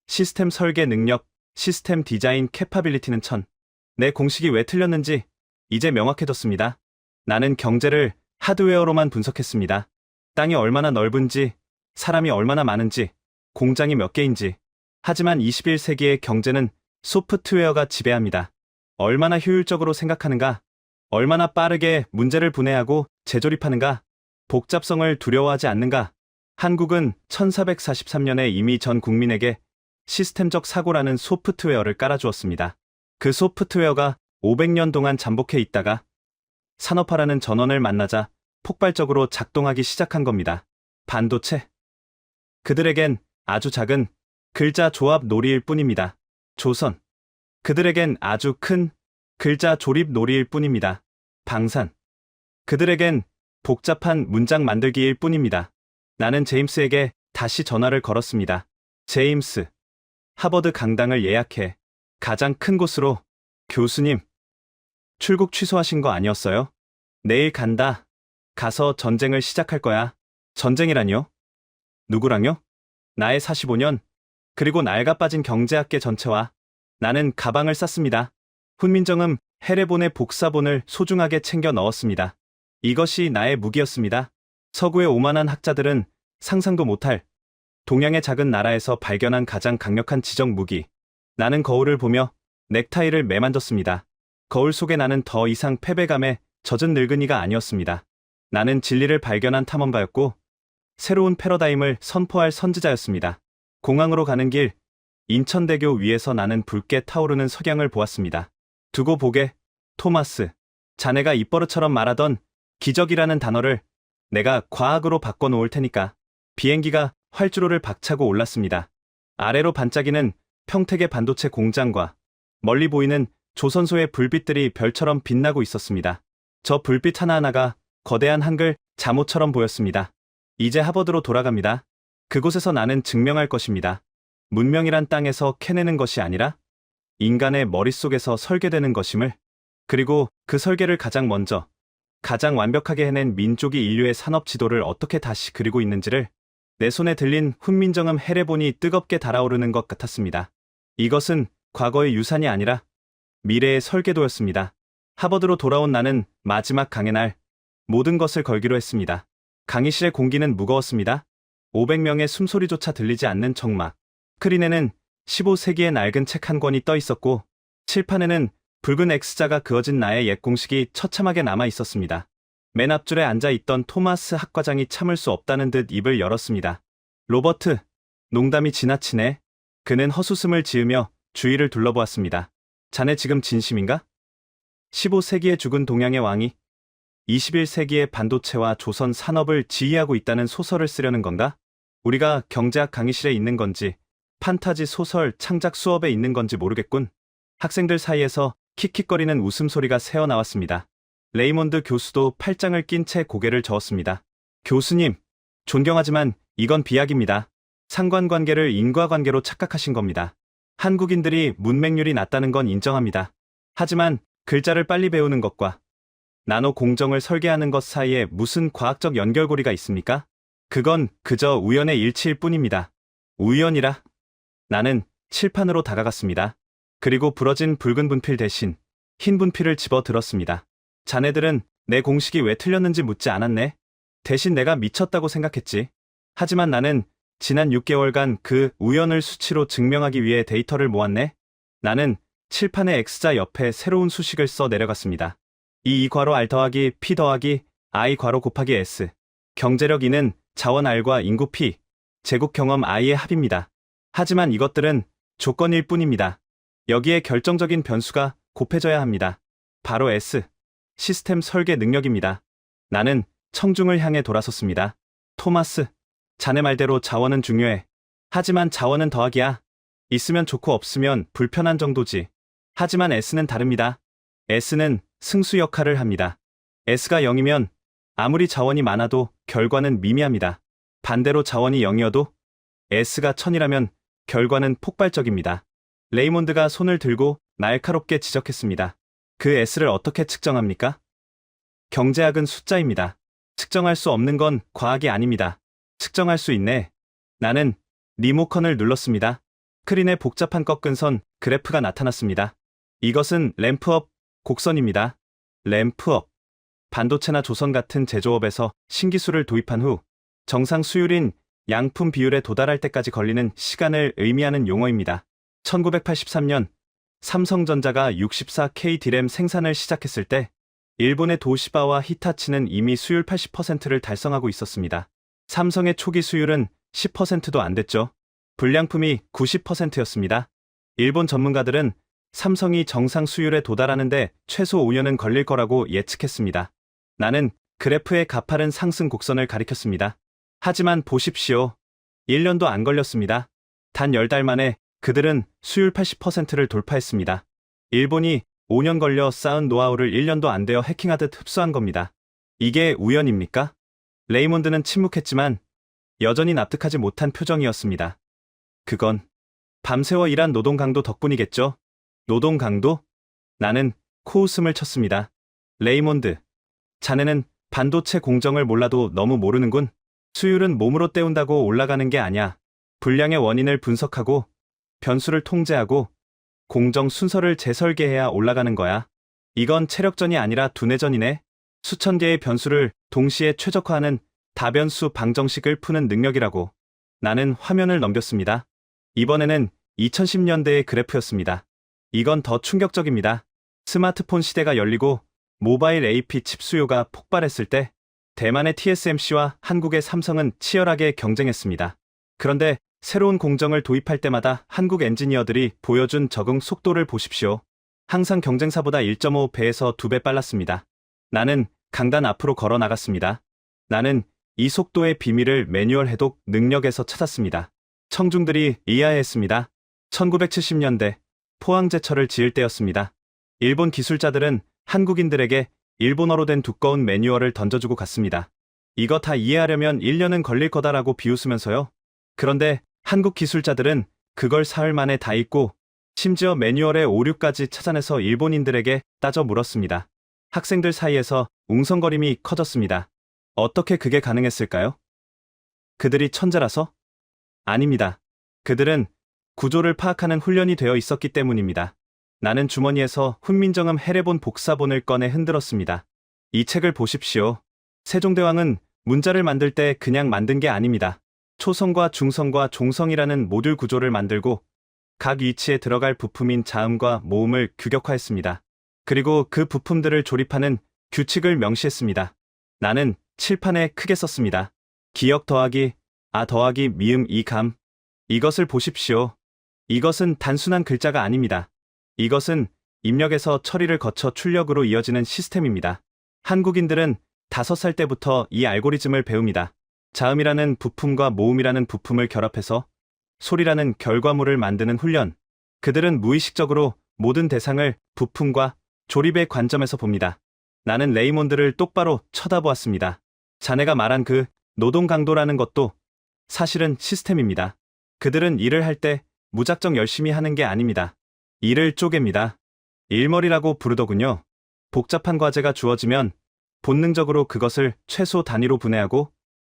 시스템 설계 능력, 시스템 디자인 캐파빌리티는 1000. 내 공식이 왜 틀렸는지 이제 명확해졌습니다. 나는 경제를 하드웨어로만 분석했습니다. 땅이 얼마나 넓은지, 사람이 얼마나 많은지, 공장이 몇 개인지. 하지만 21세기의 경제는 소프트웨어가 지배합니다. 얼마나 효율적으로 생각하는가, 얼마나 빠르게 문제를 분해하고 재조립하는가, 복잡성을 두려워하지 않는가? 한국은 1443년에 이미 전 국민에게 시스템적 사고라는 소프트웨어를 깔아주었습니다. 그 소프트웨어가 500년 동안 잠복해 있다가 산업화라는 전원을 만나자 폭발적으로 작동하기 시작한 겁니다. 반도체. 그들에겐 아주 작은 글자 조합 놀이일 뿐입니다. 조선. 그들에겐 아주 큰 글자 조립 놀이일 뿐입니다. 방산. 그들에겐 복잡한 문장 만들기일 뿐입니다. 나는 제임스에게 다시 전화를 걸었습니다. 제임스. 하버드 강당을 예약해. 가장 큰 곳으로. 교수님. 출국 취소하신 거 아니었어요? 내일 간다. 가서 전쟁을 시작할 거야. 전쟁이라뇨? 누구랑요? 나의 45년, 그리고 낡아빠진 경제학계 전체와 나는 가방을 쌌습니다. 훈민정음 헤레본의 복사본을 소중하게 챙겨 넣었습니다. 이것이 나의 무기였습니다. 서구의 오만한 학자들은 상상도 못할 동양의 작은 나라에서 발견한 가장 강력한 지적 무기. 나는 거울을 보며 넥타이를 매만졌습니다. 거울 속에 나는 더 이상 패배감에 젖은 늙은이가 아니었습니다. 나는 진리를 발견한 탐험가였고 새로운 패러다임을 선포할 선지자였습니다. 공항으로 가는 길, 인천대교 위에서 나는 붉게 타오르는 석양을 보았습니다. 두고 보게, 토마스. 자네가 입버릇처럼 말하던 기적이라는 단어를 내가 과학으로 바꿔놓을 테니까. 비행기가 활주로를 박차고 올랐습니다. 아래로 반짝이는 평택의 반도체 공장과 멀리 보이는 조선소의 불빛들이 별처럼 빛나고 있었습니다. 저 불빛 하나하나가 거대한 한글 잠옷처럼 보였습니다. 이제 하버드로 돌아갑니다. 그곳에서 나는 증명할 것입니다. 문명이란 땅에서 캐내는 것이 아니라 인간의 머릿속에서 설계되는 것임을, 그리고 그 설계를 가장 먼저, 가장 완벽하게 해낸 민족이 인류의 산업 지도를 어떻게 다시 그리고 있는지를 내 손에 들린 훈민정음 헤레본이 뜨겁게 달아오르는 것 같았습니다. 이것은 과거의 유산이 아니라 미래의 설계도였습니다. 하버드로 돌아온 나는 마지막 강의 날 모든 것을 걸기로 했습니다. 강의실의 공기는 무거웠습니다. 500명의 숨소리조차 들리지 않는 정막. 스크린에는 15세기의 낡은 책 한 권이 떠 있었고 칠판에는 붉은 X자가 그어진 나의 옛 공식이 처참하게 남아 있었습니다. 맨 앞줄에 앉아 있던 토마스 학과장이 참을 수 없다는 듯 입을 열었습니다. 로버트, 농담이 지나치네. 그는 헛웃음을 지으며 주위를 둘러보았습니다. 자네 지금 진심인가? 15세기에 죽은 동양의 왕이 21세기의 반도체와 조선 산업을 지휘하고 있다는 소설을 쓰려는 건가? 우리가 경제학 강의실에 있는 건지 판타지 소설 창작 수업에 있는 건지 모르겠군. 학생들 사이에서 킥킥거리는 웃음소리가 새어나왔습니다. 레이몬드 교수도 팔짱을 낀 채 고개를 저었습니다. 교수님, 존경하지만 이건 비약입니다. 상관관계를 인과관계로 착각하신 겁니다. 한국인들이 문맹률이 낮다는 건 인정합니다. 하지만 글자를 빨리 배우는 것과 나노 공정을 설계하는 것 사이에 무슨 과학적 연결고리가 있습니까? 그건 그저 우연의 일치일 뿐입니다. 우연이라? 나는 칠판으로 다가갔습니다. 그리고 부러진 붉은 분필 대신 흰 분필을 집어 들었습니다. 자네들은 내 공식이 왜 틀렸는지 묻지 않았네. 대신 내가 미쳤다고 생각했지. 하지만 나는 지난 6개월간 그 우연을 수치로 증명하기 위해 데이터를 모았네. 나는 칠판의 X자 옆에 새로운 수식을 써 내려갔습니다. 이 괄호 R 더하기 P 더하기 I 괄호 곱하기 S. 경제력 E는 자원 R과 인구 P, 제국 경험 I의 합입니다. 하지만 이것들은 조건일 뿐입니다. 여기에 결정적인 변수가 곱해져야 합니다. 바로 S. 시스템 설계 능력입니다. 나는 청중을 향해 돌아섰습니다. 토마스, 자네 말대로 자원은 중요해. 하지만 자원은 더하기야. 있으면 좋고 없으면 불편한 정도지. 하지만 S는 다릅니다. S는 승수 역할을 합니다. S가 0이면 아무리 자원이 많아도 결과는 미미합니다. 반대로 자원이 0이어도 S가 1000이라면 결과는 폭발적입니다. 레이몬드가 손을 들고 날카롭게 지적했습니다. 그 S를 어떻게 측정합니까? 경제학은 숫자입니다. 측정할 수 없는 건 과학이 아닙니다. 측정할 수 있네. 나는 리모컨을 눌렀습니다. 스크린에 복잡한 꺾은 선 그래프가 나타났습니다. 이것은 램프업 곡선입니다. 램프업. 반도체나 조선 같은 제조업에서 신기술을 도입한 후 정상 수율인 양품 비율에 도달할 때까지 걸리는 시간을 의미하는 용어입니다. 1983년 삼성전자가 64K D램 생산을 시작했을 때 일본의 도시바와 히타치는 이미 수율 80%를 달성하고 있었습니다. 삼성의 초기 수율은 10%도 안 됐죠. 불량품이 90%였습니다. 일본 전문가들은 삼성이 정상 수율에 도달하는데 최소 5년은 걸릴 거라고 예측했습니다. 나는 그래프의 가파른 상승 곡선을 가리켰습니다. 하지만 보십시오. 1년도 안 걸렸습니다. 단 10달 만에 그들은 수율 80%를 돌파했습니다. 일본이 5년 걸려 쌓은 노하우를 1년도 안 되어 해킹하듯 흡수한 겁니다. 이게 우연입니까? 레이몬드는 침묵했지만 여전히 납득하지 못한 표정이었습니다. 그건 밤새워 일한 노동 강도 덕분이겠죠? 노동 강도? 나는 코웃음을 쳤습니다. 레이몬드, 자네는 반도체 공정을 몰라도 너무 모르는군. 수율은 몸으로 때운다고 올라가는 게 아냐. 불량의 원인을 분석하고 변수를 통제하고 공정 순서를 재설계해야 올라가는 거야. 이건 체력전이 아니라 두뇌전이네. 수천 개의 변수를 동시에 최적화하는 다변수 방정식을 푸는 능력이라고. 나는 화면을 넘겼습니다. 이번에는 2010년대의 그래프였습니다. 이건 더 충격적입니다. 스마트폰 시대가 열리고 모바일 AP 칩 수요가 폭발했을 때 대만의 TSMC와 한국의 삼성은 치열하게 경쟁했습니다. 그런데 새로운 공정을 도입할 때마다 한국 엔지니어들이 보여준 적응 속도를 보십시오. 항상 경쟁사보다 1.5배에서 2배 빨랐습니다. 나는 강단 앞으로 걸어 나갔습니다. 나는 이 속도의 비밀을 매뉴얼 해독 능력에서 찾았습니다. 청중들이 이해했습니다. 1970년대 포항제철을 지을 때였습니다. 일본 기술자들은 한국인들에게 일본어로 된 두꺼운 매뉴얼을 던져주고 갔습니다. 이거 다 이해하려면 1년은 걸릴 거다라고 비웃으면서요. 그런데 한국 기술자들은 그걸 사흘 만에 다 읽고 심지어 매뉴얼의 오류까지 찾아내서 일본인들에게 따져 물었습니다. 학생들 사이에서 웅성거림이 커졌습니다. 어떻게 그게 가능했을까요? 그들이 천재라서? 아닙니다. 그들은 구조를 파악하는 훈련이 되어 있었기 때문입니다. 나는 주머니에서 훈민정음 해례본 복사본을 꺼내 흔들었습니다. 이 책을 보십시오. 세종대왕은 문자를 만들 때 그냥 만든 게 아닙니다. 초성과 중성과 종성이라는 모듈 구조를 만들고 각 위치에 들어갈 부품인 자음과 모음을 규격화했습니다. 그리고 그 부품들을 조립하는 규칙을 명시했습니다. 나는 칠판에 크게 썼습니다. 기역 더하기, 아 더하기 미음 이감. 이것을 보십시오. 이것은 단순한 글자가 아닙니다. 이것은 입력에서 처리를 거쳐 출력으로 이어지는 시스템입니다. 한국인들은 5살 때부터 이 알고리즘을 배웁니다. 자음이라는 부품과 모음이라는 부품을 결합해서 소리라는 결과물을 만드는 훈련. 그들은 무의식적으로 모든 대상을 부품과 조립의 관점에서 봅니다. 나는 레이몬드를 똑바로 쳐다보았습니다. 자네가 말한 그 노동 강도라는 것도 사실은 시스템입니다. 그들은 일을 할 때 무작정 열심히 하는 게 아닙니다. 일을 쪼갭니다. 일머리라고 부르더군요. 복잡한 과제가 주어지면 본능적으로 그것을 최소 단위로 분해하고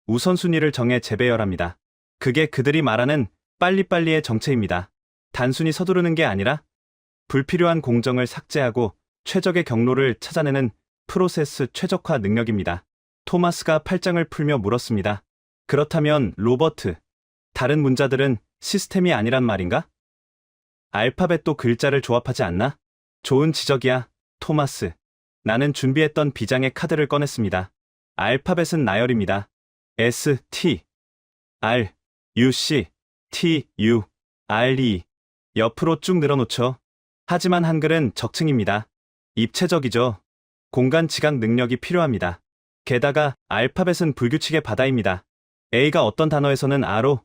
우선순위를 정해 재배열합니다. 그게 그들이 말하는 빨리빨리의 정체입니다. 단순히 서두르는 게 아니라 불필요한 공정을 삭제하고 최적의 경로를 찾아내는 프로세스 최적화 능력입니다. 토마스가 팔짱을 풀며 물었습니다. 그렇다면 로버트, 다른 문자들은 시스템이 아니란 말인가? 알파벳도 글자를 조합하지 않나? 좋은 지적이야, 토마스. 나는 준비했던 비장의 카드를 꺼냈습니다. 알파벳은 나열입니다. S, T, R, U, C, T, U, R, E. 옆으로 쭉 늘어놓죠. 하지만 한글은 적층입니다. 입체적이죠. 공간 지각 능력이 필요합니다. 게다가 알파벳은 불규칙의 바다입니다. A가 어떤 단어에서는 R로,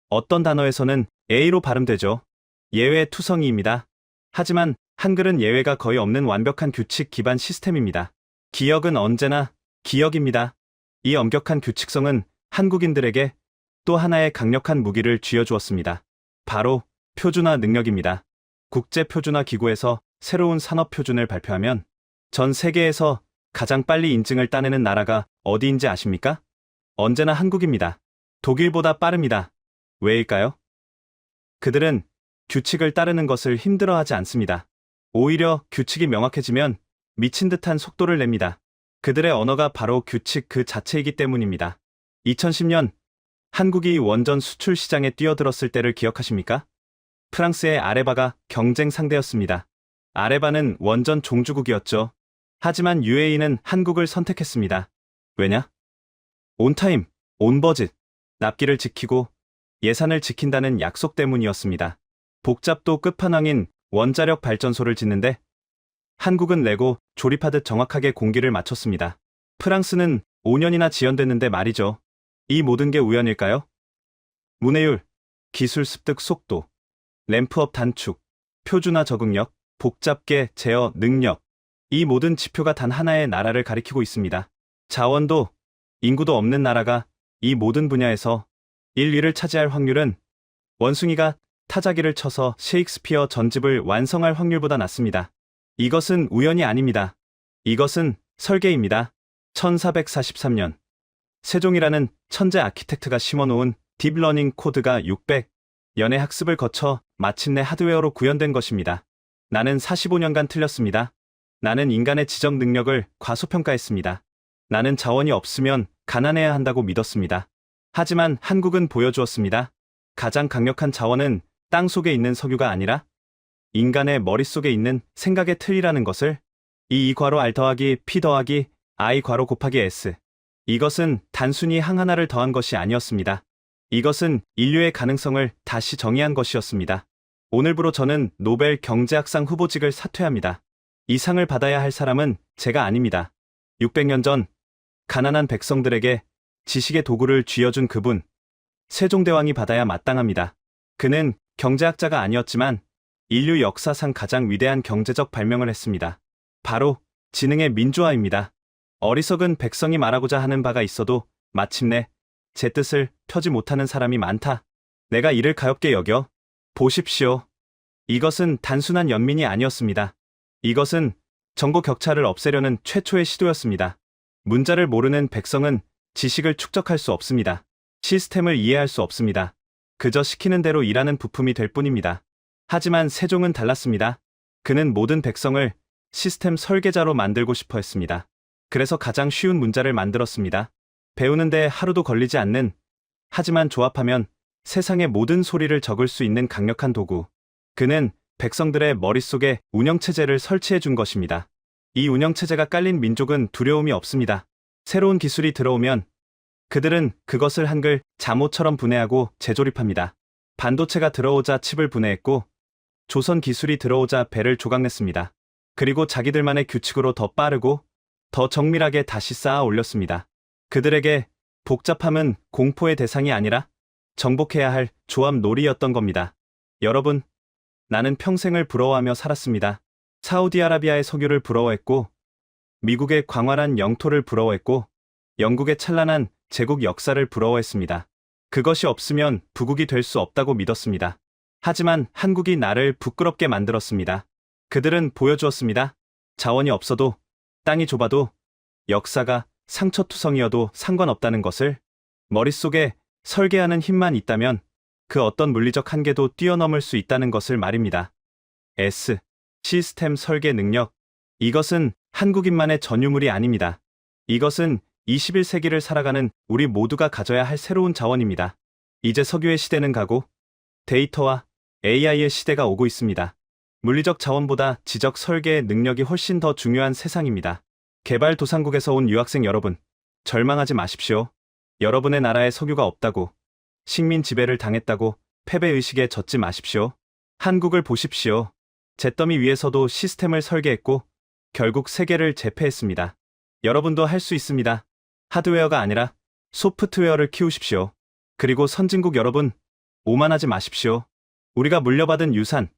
어떤 단어에서는 A로 발음되죠. 예외 투성이입니다. 하지만 한글은 예외가 거의 없는 완벽한 규칙 기반 시스템입니다. 기억은 언제나 기억입니다. 이 엄격한 규칙성은 한국인들에게 또 하나의 강력한 무기를 쥐어주었습니다. 바로 표준화 능력입니다. 국제표준화 기구에서 새로운 산업표준을 발표하면 전 세계에서 가장 빨리 인증을 따내는 나라가 어디인지 아십니까? 언제나 한국입니다. 독일보다 빠릅니다. 왜일까요? 그들은 규칙을 따르는 것을 힘들어하지 않습니다. 오히려 규칙이 명확해지면 미친 듯한 속도를 냅니다. 그들의 언어가 바로 규칙 그 자체이기 때문입니다. 2010년 한국이 원전 수출 시장에 뛰어들었을 때를 기억하십니까? 프랑스의 아레바가 경쟁 상대였습니다. 아레바는 원전 종주국이었죠. 하지만 UAE는 한국을 선택했습니다. 왜냐? 온타임, 온버짓, 납기를 지키고 예산을 지킨다는 약속 때문이었습니다. 복잡도 끝판왕인 원자력 발전소를 짓는데 한국은 레고 조립하듯 정확하게 공기를 맞췄습니다. 프랑스는 5년이나 지연됐는데 말이죠. 이 모든 게 우연일까요? 문해율, 기술 습득 속도, 램프업 단축, 표준화 적응력, 복잡계 제어 능력, 이 모든 지표가 단 하나의 나라를 가리키고 있습니다. 자원도, 인구도 없는 나라가 이 모든 분야에서 1, 2를 차지할 확률은 원숭이가 타자기를 쳐서 셰익스피어 전집을 완성할 확률보다 낮습니다. 이것은 우연이 아닙니다. 이것은 설계입니다. 1443년 세종이라는 천재 아키텍트가 심어놓은 딥러닝 코드가 600년의 학습을 거쳐 마침내 하드웨어로 구현된 것입니다. 나는 45년간 틀렸습니다. 나는 인간의 지적 능력을 과소평가했습니다. 나는 자원이 없으면 가난해야 한다고 믿었습니다. 하지만 한국은 보여주었습니다. 가장 강력한 자원은 땅 속에 있는 석유가 아니라 인간의 머릿속에 있는 생각의 틀이라는 것을. 이 괄호 R 더하기 P 더하기 I 괄호 곱하기 S. 이것은 단순히 항 하나를 더한 것이 아니었습니다. 이것은 인류의 가능성을 다시 정의한 것이었습니다. 오늘부로 저는 노벨 경제학상 후보직을 사퇴합니다. 이 상을 받아야 할 사람은 제가 아닙니다. 600년 전 가난한 백성들에게 지식의 도구를 쥐어준 그분, 세종대왕이 받아야 마땅합니다. 그는 경제학자가 아니었지만 인류 역사상 가장 위대한 경제적 발명을 했습니다. 바로 지능의 민주화입니다. 어리석은 백성이 말하고자 하는 바가 있어도 마침내 제 뜻을 펴지 못하는 사람이 많다. 내가 이를 가엾게 여겨 보십시오. 이것은 단순한 연민이 아니었습니다. 이것은 정보 격차를 없애려는 최초의 시도였습니다. 문자를 모르는 백성은 지식을 축적할 수 없습니다. 시스템을 이해할 수 없습니다. 그저 시키는 대로 일하는 부품이 될 뿐입니다. 하지만 세종은 달랐습니다. 그는 모든 백성을 시스템 설계자로 만들고 싶어 했습니다. 그래서 가장 쉬운 문자를 만들었습니다. 배우는데 하루도 걸리지 않는, 하지만 조합하면 세상의 모든 소리를 적을 수 있는 강력한 도구. 그는 백성들의 머릿속에 운영체제를 설치해 준 것입니다. 이 운영체제가 깔린 민족은 두려움이 없습니다. 새로운 기술이 들어오면 그들은 그것을 한글 잠옷처럼 분해하고 재조립합니다. 반도체가 들어오자 칩을 분해했고 조선 기술이 들어오자 배를 조각냈습니다. 그리고 자기들만의 규칙으로 더 빠르고 더 정밀하게 다시 쌓아 올렸습니다. 그들에게 복잡함은 공포의 대상이 아니라 정복해야 할 조합 놀이였던 겁니다. 여러분, 나는 평생을 부러워하며 살았습니다. 사우디아라비아의 석유를 부러워했고, 미국의 광활한 영토를 부러워했고, 영국의 찬란한 제국 역사를 부러워했습니다. 그것이 없으면 부국이 될 수 없다고 믿었습니다. 하지만 한국이 나를 부끄럽게 만들었습니다. 그들은 보여주었습니다. 자원이 없어도, 땅이 좁아도, 역사가 상처투성이어도 상관없다는 것을. 머릿속에 설계하는 힘만 있다면 그 어떤 물리적 한계도 뛰어넘을 수 있다는 것을 말입니다. S. 시스템 설계 능력. 이것은 한국인만의 전유물이 아닙니다. 이것은 21세기를 살아가는 우리 모두가 가져야 할 새로운 자원입니다. 이제 석유의 시대는 가고 데이터와 AI의 시대가 오고 있습니다. 물리적 자원보다 지적 설계의 능력이 훨씬 더 중요한 세상입니다. 개발도상국에서 온 유학생 여러분, 절망하지 마십시오. 여러분의 나라에 석유가 없다고, 식민 지배를 당했다고 패배의식에 젖지 마십시오. 한국을 보십시오. 잿더미 위에서도 시스템을 설계했고 결국 세계를 제패했습니다. 여러분도 할 수 있습니다. 하드웨어가 아니라 소프트웨어를 키우십시오. 그리고 선진국 여러분, 오만하지 마십시오. 우리가 물려받은 유산,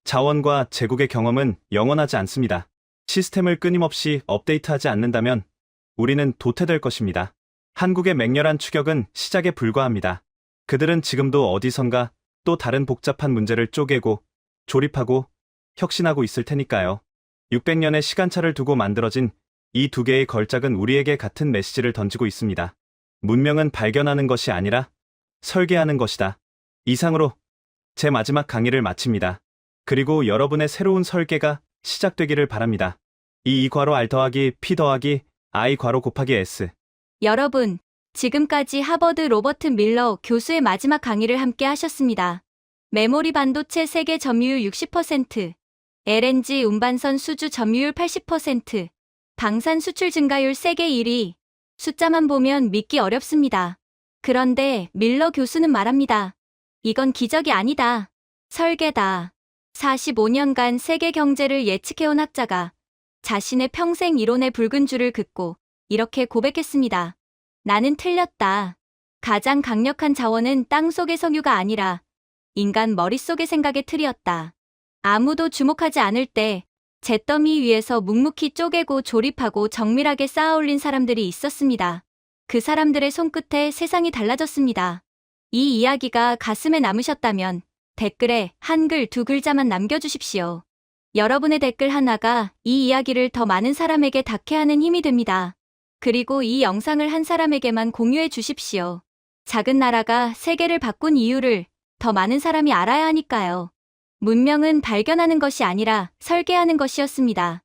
자원과 제국의 경험은 영원하지 않습니다. 시스템을 끊임없이 업데이트하지 않는다면 우리는 도태될 것입니다. 한국의 맹렬한 추격은 시작에 불과합니다. 그들은 지금도 어디선가 또 다른 복잡한 문제를 쪼개고 조립하고 혁신하고 있을 테니까요. 600년의 시간차를 두고 만들어진 이 두 개의 걸작은 우리에게 같은 메시지를 던지고 있습니다. 문명은 발견하는 것이 아니라 설계하는 것이다. 이상으로 제 마지막 강의를 마칩니다. 그리고 여러분의 새로운 설계가 시작되기를 바랍니다. 이 괄호 R 더하기 P 더하기 I 괄호 곱하기 S. 여러분, 지금까지 하버드 로버트 밀러 교수의 마지막 강의를 함께 하셨습니다. 메모리 반도체 세계 점유율 60%, LNG 운반선 수주 점유율 80%, 방산 수출 증가율 세계 1위. 숫자만 보면 믿기 어렵습니다. 그런데 밀러 교수는 말합니다. 이건 기적이 아니다. 설계다. 45년간 세계 경제를 예측해온 학자가 자신의 평생 이론의 붉은 줄을 긋고 이렇게 고백했습니다. 나는 틀렸다. 가장 강력한 자원은 땅속의 석유가 아니라 인간 머릿속의 생각의 틀이었다. 아무도 주목하지 않을 때 잿더미 위에서 묵묵히 쪼개고 조립하고 정밀하게 쌓아올린 사람들이 있었습니다. 그 사람들의 손끝에 세상이 달라졌습니다. 이 이야기가 가슴에 남으셨다면 댓글에 한글 2글자만 남겨주십시오. 여러분의 댓글 하나가 이 이야기를 더 많은 사람에게 닿게 하는 힘이 됩니다. 그리고 이 영상을 한 사람에게만 공유해 주십시오. 작은 나라가 세계를 바꾼 이유를 더 많은 사람이 알아야 하니까요. 문명은 발견하는 것이 아니라 설계하는 것이었습니다.